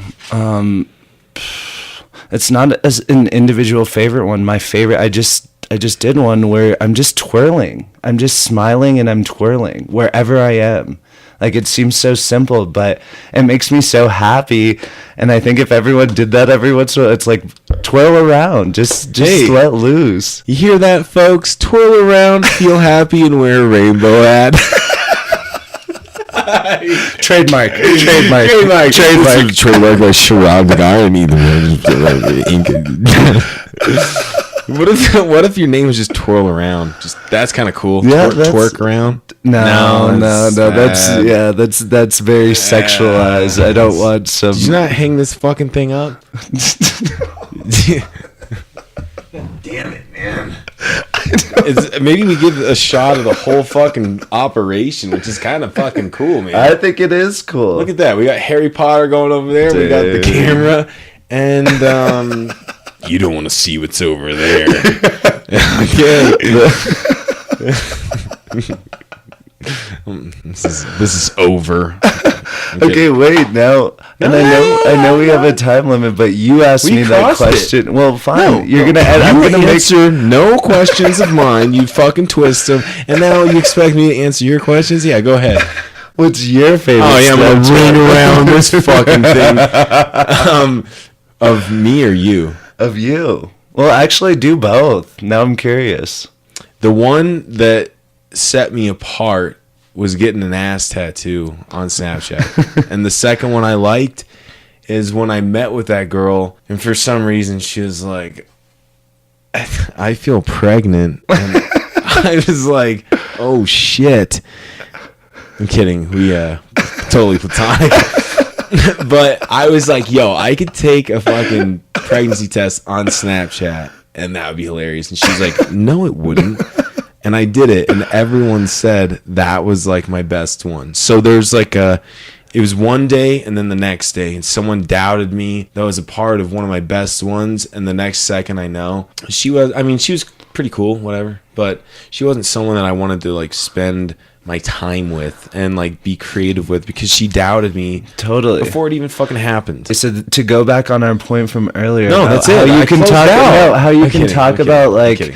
It's not as an individual favorite one. My favorite, I just did one where I'm just twirling. I'm just smiling and I'm twirling wherever I am. Like, it seems so simple, but it makes me so happy. And I think if everyone did that every once in a while, it's like twirl around, just Hey. let loose. You hear that, folks? Twirl around, feel happy, and wear a rainbow hat. Trademark. Trademark by Sharambae. I don't need the What if your name was just twirl around? Just that's kind of cool. Yeah, twerk around. No. sad. That's very sexualized. I don't want some. Did you not hang this fucking thing up? Damn it, man. Maybe we give a shot of the whole fucking operation, which is kind of fucking cool, man. I think it is cool. Look at that. We got Harry Potter going over there. We got the Dude. camera. And you don't want to see what's over there. Okay. This is over. Okay, wait now. And I know we have a time limit, but you asked We me that crossed it. question. Well, fine. No, You're gonna. I'm gonna make. answer no questions of mine. You fucking twist them, and now you expect me to answer your questions? Yeah, go ahead. What's your favorite? Oh yeah, I'm gonna Snapchat? ring around this fucking thing. Of me or you? Of you. Well, actually, do both. Now I'm curious. The one that set me apart was getting an ass tattoo on Snapchat. And the second one I liked is when I met with that girl, and for some reason she was like, I feel pregnant. And I was like, oh shit. I'm kidding. We totally platonic. But I was like, yo, I could take a fucking pregnancy test on Snapchat and that would be hilarious. And she's like, no, it wouldn't. And I did it, and everyone said that was like my best one. So there's like it was one day and then the next day, and someone doubted me. That was a part of one of my best ones, and the next second I know she was pretty cool, whatever, but she wasn't someone that I wanted to like spend my time with and like be creative with because she doubted me Totally. before it even fucking happened. So to go back on our point from earlier. No, about that's it. How you I can closed talk. out. No, how you I'm can kidding, talk I'm kidding, about I'm like kidding.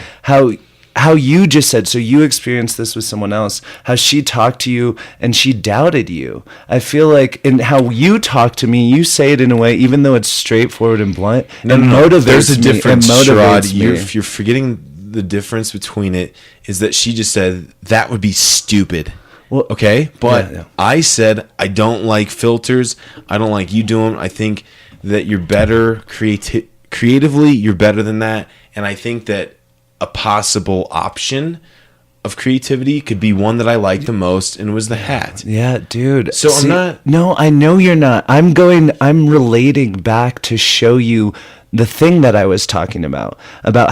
how you just said. So you experienced this with someone else. How she talked to you and she doubted you. I feel like in how you talk to me, you say it in a way, even though it's straightforward and blunt. No, motivates there's a me. difference, It motivates Sherrod. me. You're forgetting the difference between it is that she just said that would be stupid. Well, Okay, but yeah. I said I don't like filters. I don't like you doing. I think that you're better creatively. You're better than that, and I think that a possible option of creativity could be one that I like the most, and it was the hat. Yeah, dude. So I'm not- No, I know you're not. I'm relating back to show you the thing that I was talking about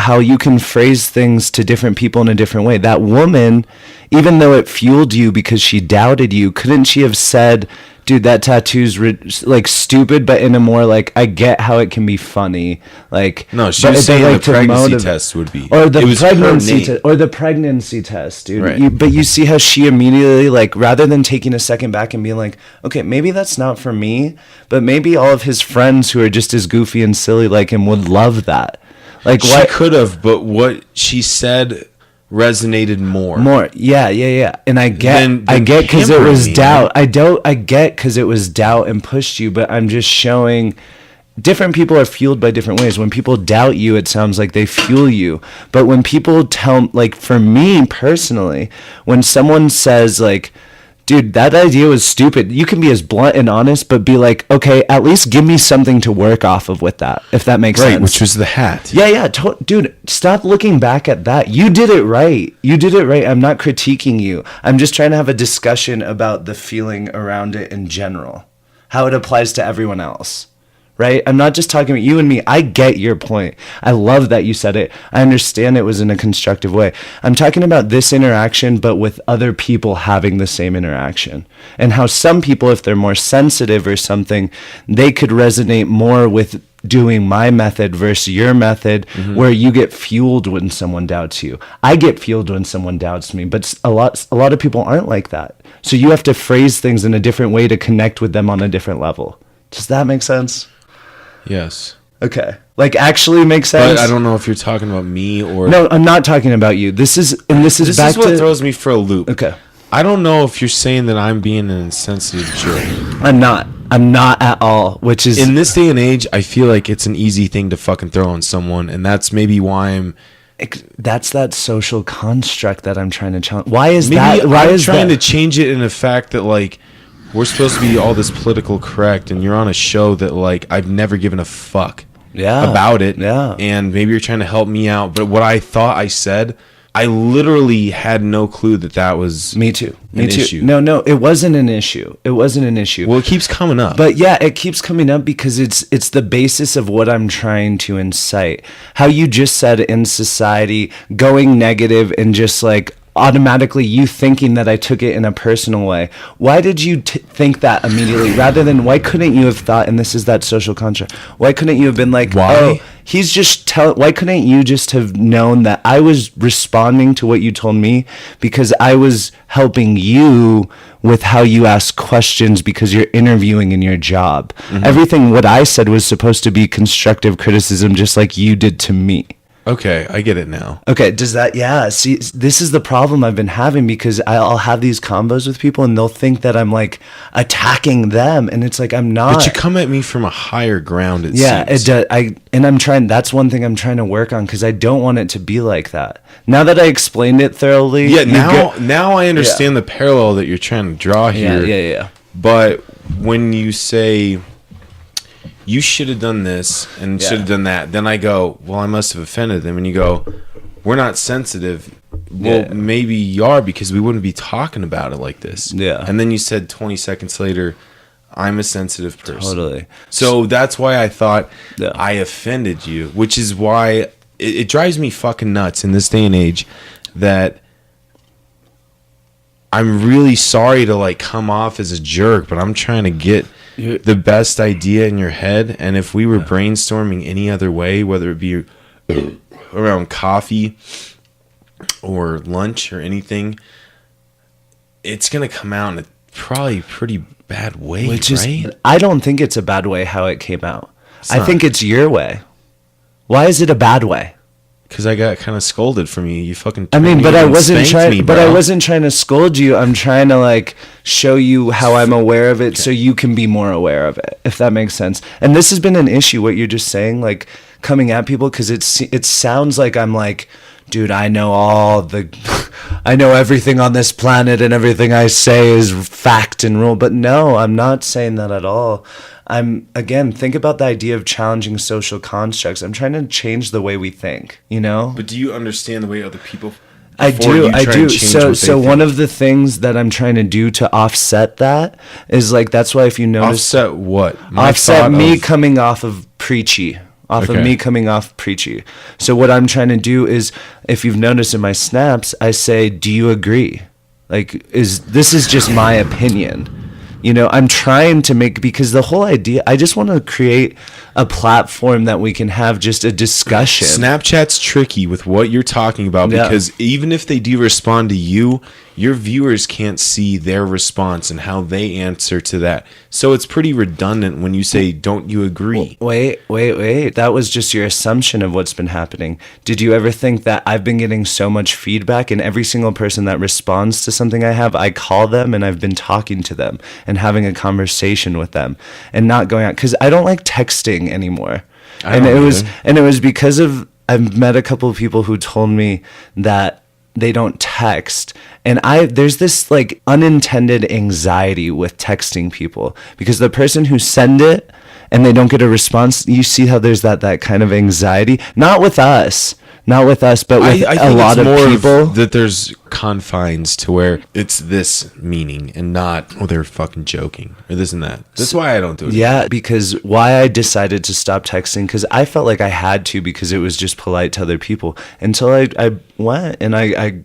how you can phrase things to different people in a different way. That woman, even though it fueled you because she doubted you, couldn't she have said, dude, that tattoo's like stupid, but in a more like, I get how it can be funny. Like, No, she but was they saying the like to pregnancy motivate- test would be. or the It was her pregnancy name. test, or the pregnancy test, dude. Right. But you see how she immediately, like, rather than taking a second back and being like, okay, maybe that's not for me, but maybe all of his friends who are just as goofy and silly like him would love that. Like, She what? could have, but what she said resonated more. More, yeah, and I get, Then because it pamper was me, doubt. I get because it was doubt and pushed you, but I'm just showing. Different people are fueled by different ways. When people doubt you, it sounds like they fuel you. But when people tell, like, for me personally, when someone says, like, dude, that idea was stupid, you can be as blunt and honest, but be like, okay, at least give me something to work off of with that, if that makes Right, sense. which was the hat. Yeah, dude, stop looking back at that. You did it right. I'm not critiquing you. I'm just trying to have a discussion about the feeling around it in general, how it applies to everyone else. Right? I'm not just talking about you and me. I get your point. I love that you said it. I understand it was in a constructive way. I'm talking about this interaction, but with other people having the same interaction. And how some people, if they're more sensitive or something, they could resonate more with doing my method versus your method, where you get fueled when someone doubts you. I get fueled when someone doubts me, but a lot of people aren't like that. So you have to phrase things in a different way to connect with them on a different level. Does that make sense? Yes. Okay. Like, actually makes sense? But I don't know if you're talking about me or... No, I'm not talking about you. This is This back is what to... throws me for a loop. Okay. I don't know if you're saying that I'm being an insensitive jerk. I'm not at all, which is... In this day and age, I feel like it's an easy thing to fucking throw on someone, and that's maybe why I'm... That's that social construct that I'm trying to challenge. Why is Maybe that? Why I'm is trying that? to change it in the fact that, like, we're supposed to be all this political correct, and you're on a show that, like, I've never given a fuck about it. Yeah. And maybe you're trying to help me out, but what I thought I said... I literally had no clue that was Me too. an issue. No, it wasn't an issue. It wasn't an issue. Well, it keeps coming up. But yeah, it keeps coming up because it's the basis of what I'm trying to incite. How you just said in society, going negative and just like automatically you thinking that I took it in a personal way. Why did you think that immediately rather than why couldn't you have thought, and this is that social contract, why couldn't you have been like, Why? oh, he's just why couldn't you just have known that I was responding to what you told me because I was helping you with how you ask questions because you're interviewing in your job. Everything what I said was supposed to be constructive criticism just like you did to me. Okay, I get it now. Okay, does that, yeah, see, this is the problem I've been having because I'll have these combos with people and they'll think that I'm like attacking them and it's like I'm not. But you come at me from a higher ground, it Yeah, seems. I'm trying, that's one thing I'm trying to work on because I don't want it to be like that. Now that I explained it thoroughly. Yeah, now I understand the parallel that you're trying to draw here. Yeah. But when you say... you should have done this and should have done that. Then I go, well, I must have offended them. And you go, we're not sensitive. Well, maybe you are because we wouldn't be talking about it like this. Yeah. And then you said 20 seconds later, I'm a sensitive person. Totally. So that's why I thought Yeah. I offended you, which is why it drives me fucking nuts in this day and age that I'm really sorry to like come off as a jerk, but I'm trying to get the best idea in your head. And if we were brainstorming any other way, whether it be around coffee or lunch or anything, it's going to come out in a probably pretty bad way, right? I don't think it's a bad way how it came out. I not. think it's your way. Why is it a bad way? Because I got kind of scolded from you. You fucking. I mean, turned but me I and wasn't spanked trying. me, But I bro. wasn't trying to scold you. I'm trying to like show you how I'm aware of it, so you can be more aware of it, if that makes sense. And this has been an issue. What you're just saying, like coming at people, because it sounds like I'm like, dude, I know I know everything on this planet, and everything I say is fact and rule. But no, I'm not saying that at all. Again, think about the idea of challenging social constructs. I'm trying to change the way we think, you know? But do you understand the way other people? I before do. you try and change what they So one think? of the things that I'm trying to do to offset that is like, that's why if you notice, Offset what? My offset thought me of- coming off of preachy. Of Okay. me coming off preachy. So what I'm trying to do is, if you've noticed in my snaps, I say, do you agree? Like, this is just my opinion. You know, I'm trying to make, because the whole idea, I just want to create a platform that we can have just a discussion. Snapchat's tricky with what you're talking about Yeah. because even if they do respond to you, your viewers can't see their response and how they answer to that. So it's pretty redundant when you say, don't you agree? Wait. That was just your assumption of what's been happening. Did you ever think that I've been getting so much feedback and every single person that responds to something I have, I call them and I've been talking to them and having a conversation with them and not going out, because I don't like texting anymore. I don't It was because of, I've met a couple of people who told me that they don't text, and there's this like unintended anxiety with texting people, because the person who send it and they don't get a response, you see how there's that kind of anxiety, not with us, but with I a lot it's of more people. that there's confines to where it's this meaning and not, oh, they're fucking joking or this and that. That's why I don't do it. Yeah, because why I decided to stop texting, because I felt like I had to, because it was just polite to other people, until I went and I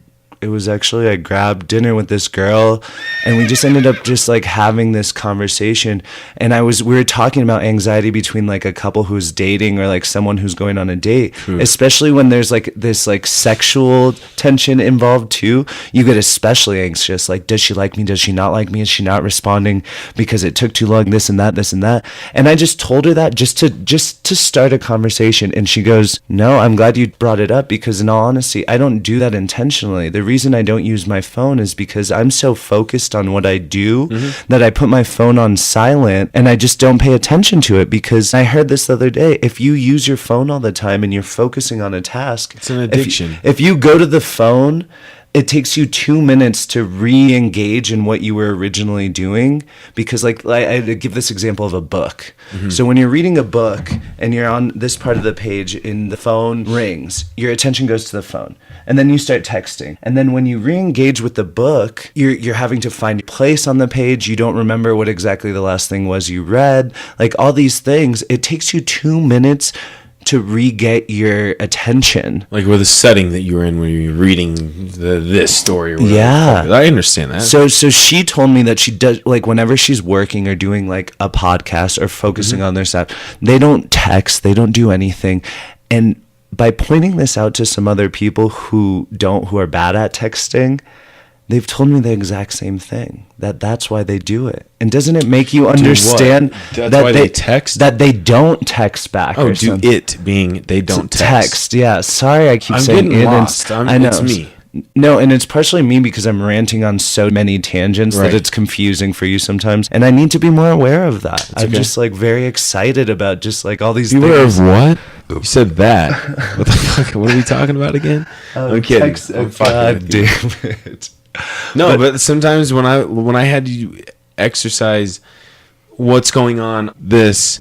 actually I grabbed dinner with this girl, and we just ended up just like having this conversation. And we were talking about anxiety between like a couple who's dating or like someone who's going on a date, especially when there's like this like sexual tension involved too. You get especially anxious. Like, does she like me? Does she not like me? Is she not responding because it took too long? This and that, this and that. And I just told her that just to start a conversation, and she goes, "No, I'm glad you brought it up, because in all honesty, I don't do that intentionally. The reason I don't use my phone is because I'm so focused on what I do that I put my phone on silent, and I just don't pay attention to it." Because I heard this the other day, if you use your phone all the time and you're focusing on a task, it's an addiction. If you go to the phone, it takes you 2 minutes to re-engage in what you were originally doing. Because like I give this example of a book. So when you're reading a book and you're on this part of the page and the phone rings, your attention goes to the phone, and then you start texting. And then when you re-engage with the book, you're having to find a place on the page. You don't remember what exactly the last thing was you read. Like all these things, it takes you 2 minutes to re-get your attention. Like with the setting that you were in when you were reading this story. Or whatever. Yeah. I understand that. So she told me that she does, like whenever she's working or doing like a podcast or focusing on their stuff, they don't text, they don't do anything. And by pointing this out to some other people who are bad at texting, they've told me the exact same thing. That's why they do it. And doesn't it make you understand That's why they text? that they don't text back? Oh, or do something? it being they don't text. Yeah. Sorry, I keep I'm saying getting it. lost. I know It's me. No, and it's partially me because I'm ranting on so many tangents Right. that it's confusing for you sometimes. And I need to be more aware of that. I'm okay. just like very excited about just like all these Beware things. of what? You said that. What the fuck? What are we talking about again? I'm kidding. I'm fucking God with you. damn it. No, but sometimes when I had to exercise what's going on,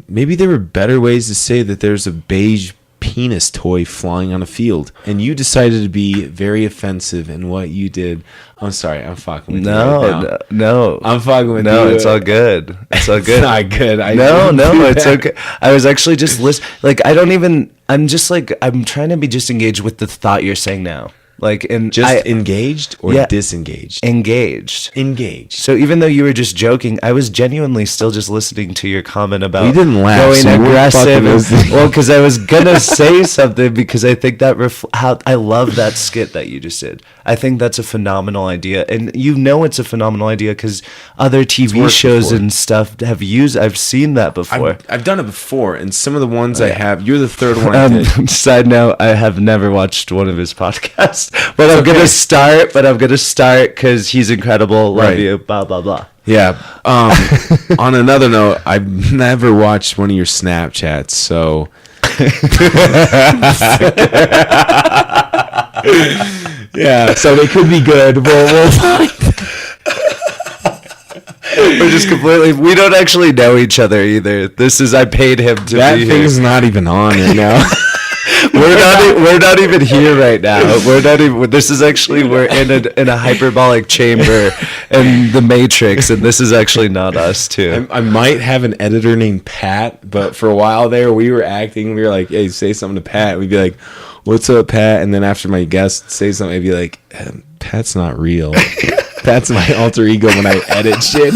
maybe there were better ways to say that there's a beige penis toy flying on a field, and you decided to be very offensive in what you did. I'm sorry, I'm fucking with you right now. No. I'm fucking with you. No, it's all good. It's all good. It's not good. No, it's okay. I was actually just listening. Like, I'm just like, I'm trying to be just engaged with the thought you're saying now. Like, and Just engaged or disengaged? Engaged. Engaged. So even though you were just joking, I was genuinely still just listening to your comment about We didn't laugh, going so we're aggressive. fucking Well, because I was gonna say something because I think that how I love that skit that you just did. I think that's a phenomenal idea, and you know it's a phenomenal idea because other TV worked shows before. and stuff have used. I've seen that before. I've done it before, and some of the ones I have, you're the third one I did. Side note, I have never watched one of his podcasts, but I'm gonna start. Because he's incredible. Love Right. you. Blah blah blah. Yeah. On another note, I've never watched one of your Snapchats, so yeah. So they could be good. We'll find. We're just completely. We don't actually know each other either. I paid him to That be thing's here. not even on right now. We're not even here right now. We're not even. This is actually we're in a hyperbolic chamber in the Matrix, and this is actually not us too. I might have an editor named Pat, but for a while there, we were like, "Hey, say something to Pat." We'd be like, "What's up, Pat?" And then after my guest say something, I'd be like, "Pat's not real." That's my alter ego when I edit shit.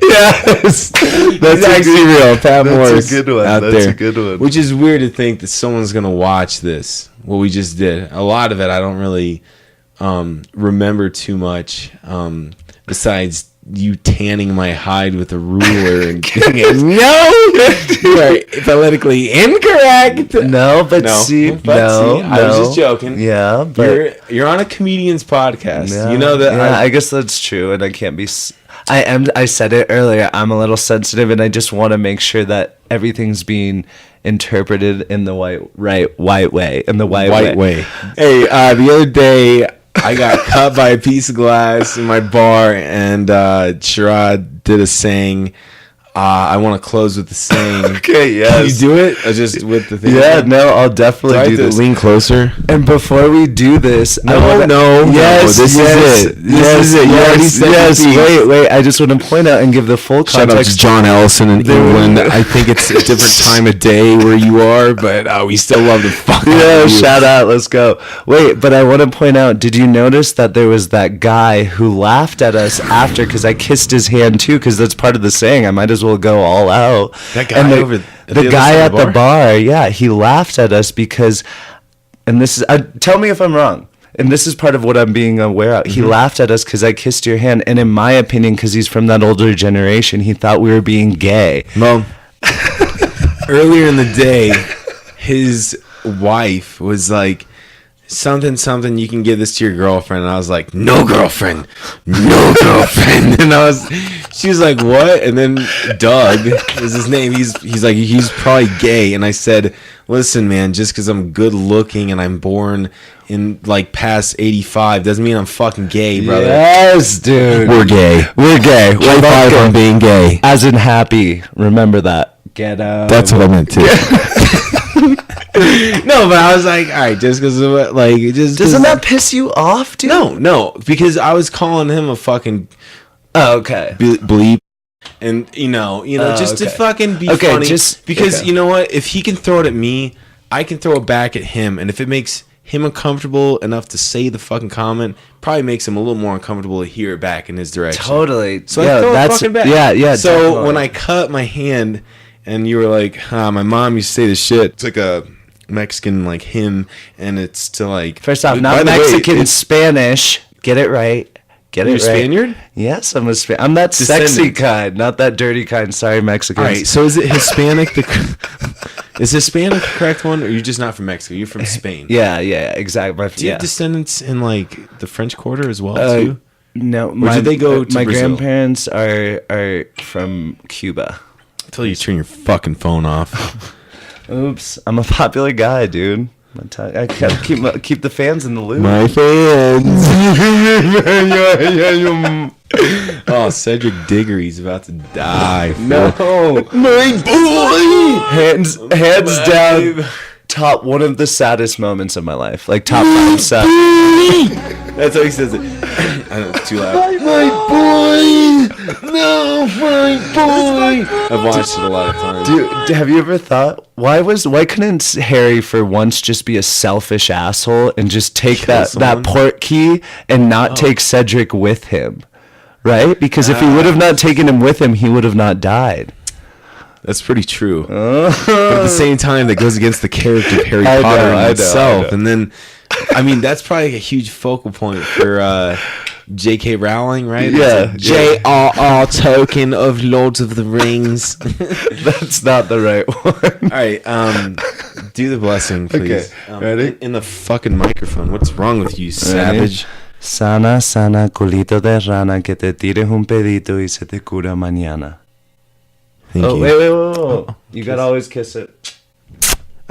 Yes, that's actually real. Pat Morris, a good one. out That's there, a good one. Which is weird to think that someone's gonna watch this. What we just did. A lot of it I don't really remember too much. Besides you tanning my hide with a ruler and doing it. No, you are politically incorrect. No, but No, see, but no, see, I was just joking. Yeah, but You're on a comedian's podcast. yeah, You know that. Yeah, I guess that's true, and I can't be. I said it earlier. I'm a little sensitive, and I just want to make sure that everything's being interpreted in the white way. In the white way. Hey, the other day I got cut by a piece of glass in my bar, and Sherrod did a saying. I want to close with the saying. Okay, yes. Can you do it? Just with the thing. Yeah, no, I'll definitely Do I do have to this. lean closer? And before we do this, No, this is it. This is it. You already said yes. your piece. Wait. I just want to point out and give the full Shout out to context. John Ellison in England. I think it's a different time of day where you are, but we still love the fuck out Yeah, of you. shout out. Let's go. Wait, but I want to point out, did you notice that there was that guy who laughed at us after because I kissed his hand too, because that's part of the saying. I might as well go all out. That guy and over at the the other guy side at of the the bar, yeah, he laughed at us because, and this is, tell me if I'm wrong. And this is part of what I'm being aware of. He laughed at us because I kissed your hand. And in my opinion, because he's from that older generation, he thought we were being gay. Well, earlier in the day, his wife was like, something, you can give this to your girlfriend. And I was like, no girlfriend. And she was like, what? And then Doug is his name. He's like, he's probably gay. And I said, listen, man, just because I'm good looking and I'm born in like past 85 doesn't mean I'm fucking gay, brother. Yes, dude. We're gay. We're gay. High five on being gay. As in happy. Remember that. Get out. That's what I meant too. No, but I was like, all right, just because of what, like, just Doesn't that piss you off, dude? No, because I was calling him a fucking Oh, okay. bleep, and you know, just to okay. fucking be Okay, funny. just- because okay. you know what, if he can throw it at me, I can throw it back at him, and if it makes him uncomfortable enough to say the fucking comment, probably makes him a little more uncomfortable to hear it back in his direction. Totally. So I throw it fucking back. Yeah. So definitely. when I cut my hand, and you were like, my mom used to say this shit. It's like a Mexican like hymn, and it's to like. First off, By not the way, Mexican, it's- Spanish. Get it right. Get You're it right. Spaniard? Yes, I'm a I'm that sexy Descendant. kind, not that dirty kind. Sorry, Mexicans. All right, so is it Hispanic? Is Hispanic the correct one, or you're just not from Mexico? You're from Spain. Yeah, exactly. Do you have descendants in like the French Quarter as well Uh, too? No, did they go to my Brazil? grandparents are from Cuba. Until you turn your fucking phone off. Oops, I'm a popular guy, dude. I gotta keep the fans in the loop. My fans. Oh, Cedric Diggory's about to die. No, My boy. hands down. Top one of the saddest moments of my life, like top 5 sad. That's how he says it. I know, it's too loud. My boy, No, my boy. I've watched it a lot of times. dude, have you ever thought why couldn't Harry for once just be a selfish asshole and just take Kill that someone? port key and not take Cedric with him, right? Because if he would have not taken him with him, he would have not died. That's pretty true. But at the same time, that goes against the character of Harry I know, Potter I know, itself. I know. And then, I mean, that's probably a huge focal point for J.K. Rowling, right? Yeah. J.R.R. Tolkien of Lords of the Rings. That's not the right one. All right, do the blessing, please. Okay, ready? In the fucking microphone. What's wrong with you, savage? Sana, culito de rana, que te tires un pedito y se te cura mañana. Thank you. Wait. You gotta always kiss it.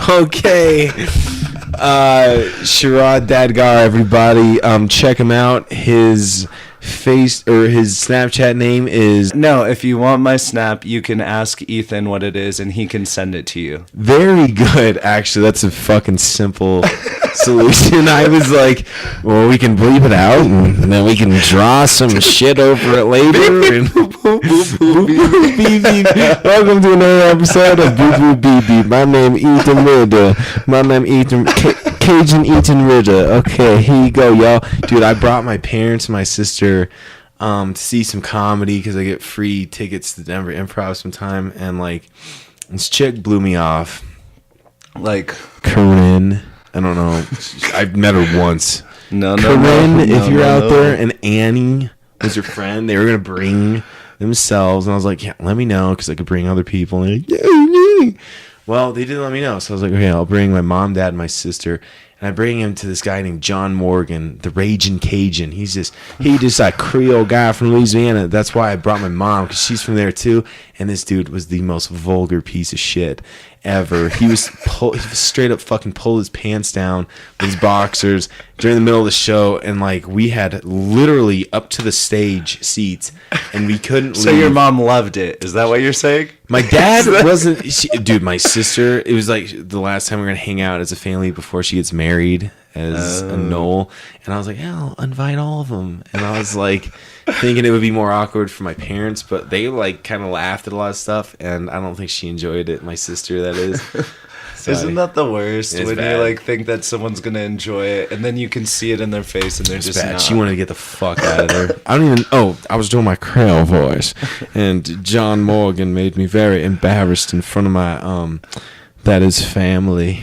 Okay. Sharad Dadgar, everybody. Check him out. His his Snapchat name is No, if you want my snap, you can ask Ethan what it is and he can send it to you. very good, actually. That's a fucking simple solution. I was like, well, we can bleep it out and then we can draw some shit over it later. And beep, beep. Welcome to another episode of Boop Boop Beep Beep. My name Ethan Ritter. Cajun Ethan Ritter. Okay, here you go, y'all. Dude, I brought my parents and my sister to see some comedy because I get free tickets to Denver Improv sometime, and like this chick blew me off. Like, Corinne, I don't know. I've met her once. no. Corinne, if you're out no. there, and Annie was your friend, they were gonna bring themselves, and I was like, yeah, let me know because I could bring other people. And they're like, yeah. Well, they didn't let me know, so I was like, okay, I'll bring my mom, dad, and my sister. And I bring him to this guy named John Morgan, the Raging Cajun. He just like Creole guy from Louisiana. That's why I brought my mom, because she's from there too. And this dude was the most vulgar piece of shit ever. He was straight up fucking pull his pants down with his boxers during the middle of the show, and like we had literally up to the stage seats, and we couldn't leave. So your mom loved it. Is that what you're saying? My dad wasn't. Dude, my sister. It was like the last time we were gonna hang out as a family before she gets married as a Noel, and I was like, yeah, I'll invite all of them. And I was like, thinking it would be more awkward for my parents, but they like kind of laughed at a lot of stuff, and I don't think she enjoyed it. My sister, that is. So Isn't that the worst It's when bad. you like think that someone's gonna enjoy it, and then you can see it in their face, and they're It's just bad. not. She wanted to get the fuck out of there. I don't even. Oh, I was doing my Creole voice, and John Morgan made me very embarrassed in front of my that is family.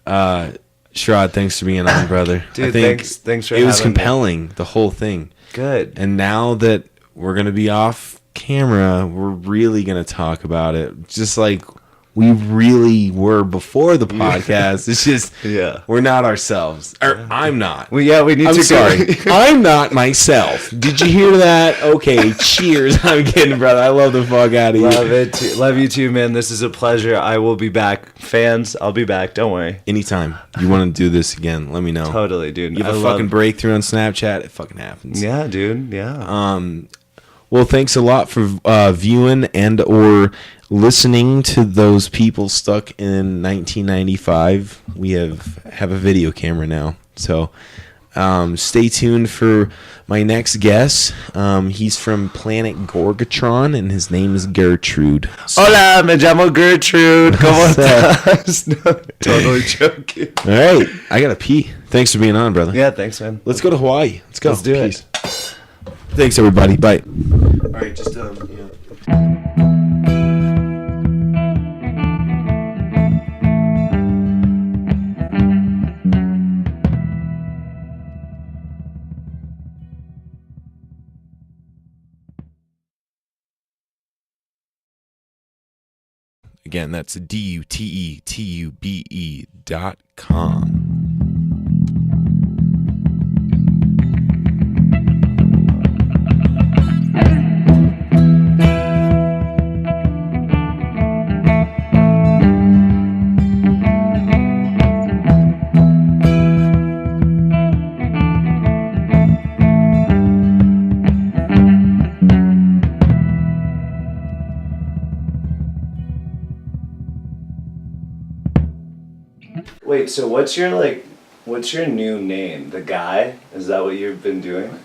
Sherrod, thanks for being on, brother. Dude, I think thanks for it was having me. compelling, the whole thing. Good. And now that we're gonna be off camera, we're really gonna talk about it, just like we really were before the podcast. It's just Yeah. we're not ourselves, or I'm not. We need I'm to. sorry. I'm not myself. Did you hear that? Okay, cheers. I'm kidding, brother. I love the fuck out of you. Love it. Love you too, man. This is a pleasure. I will be back, fans. I'll be back. Don't worry. Anytime you want to do this again, let me know. Totally, dude. You have a fucking breakthrough on Snapchat, it fucking happens. Yeah, dude. Yeah. Well, thanks a lot for viewing and or listening to those people stuck in 1995. We have a video camera now, so stay tuned for my next guest. He's from planet Gorgatron, and his name is Gertrude. So, Hola, me llamo Gertrude. ¿Cómo estás? No, totally joking. all right, I gotta pee. Thanks for being on, brother. Yeah, thanks, man. Let's go to Hawaii. Let's go. Let's do it. Peace. Thanks, everybody. Bye. All right, just yeah. Again, that's DuteTube.com. Wait, so what's your new name? The Guy? Is that what you've been doing?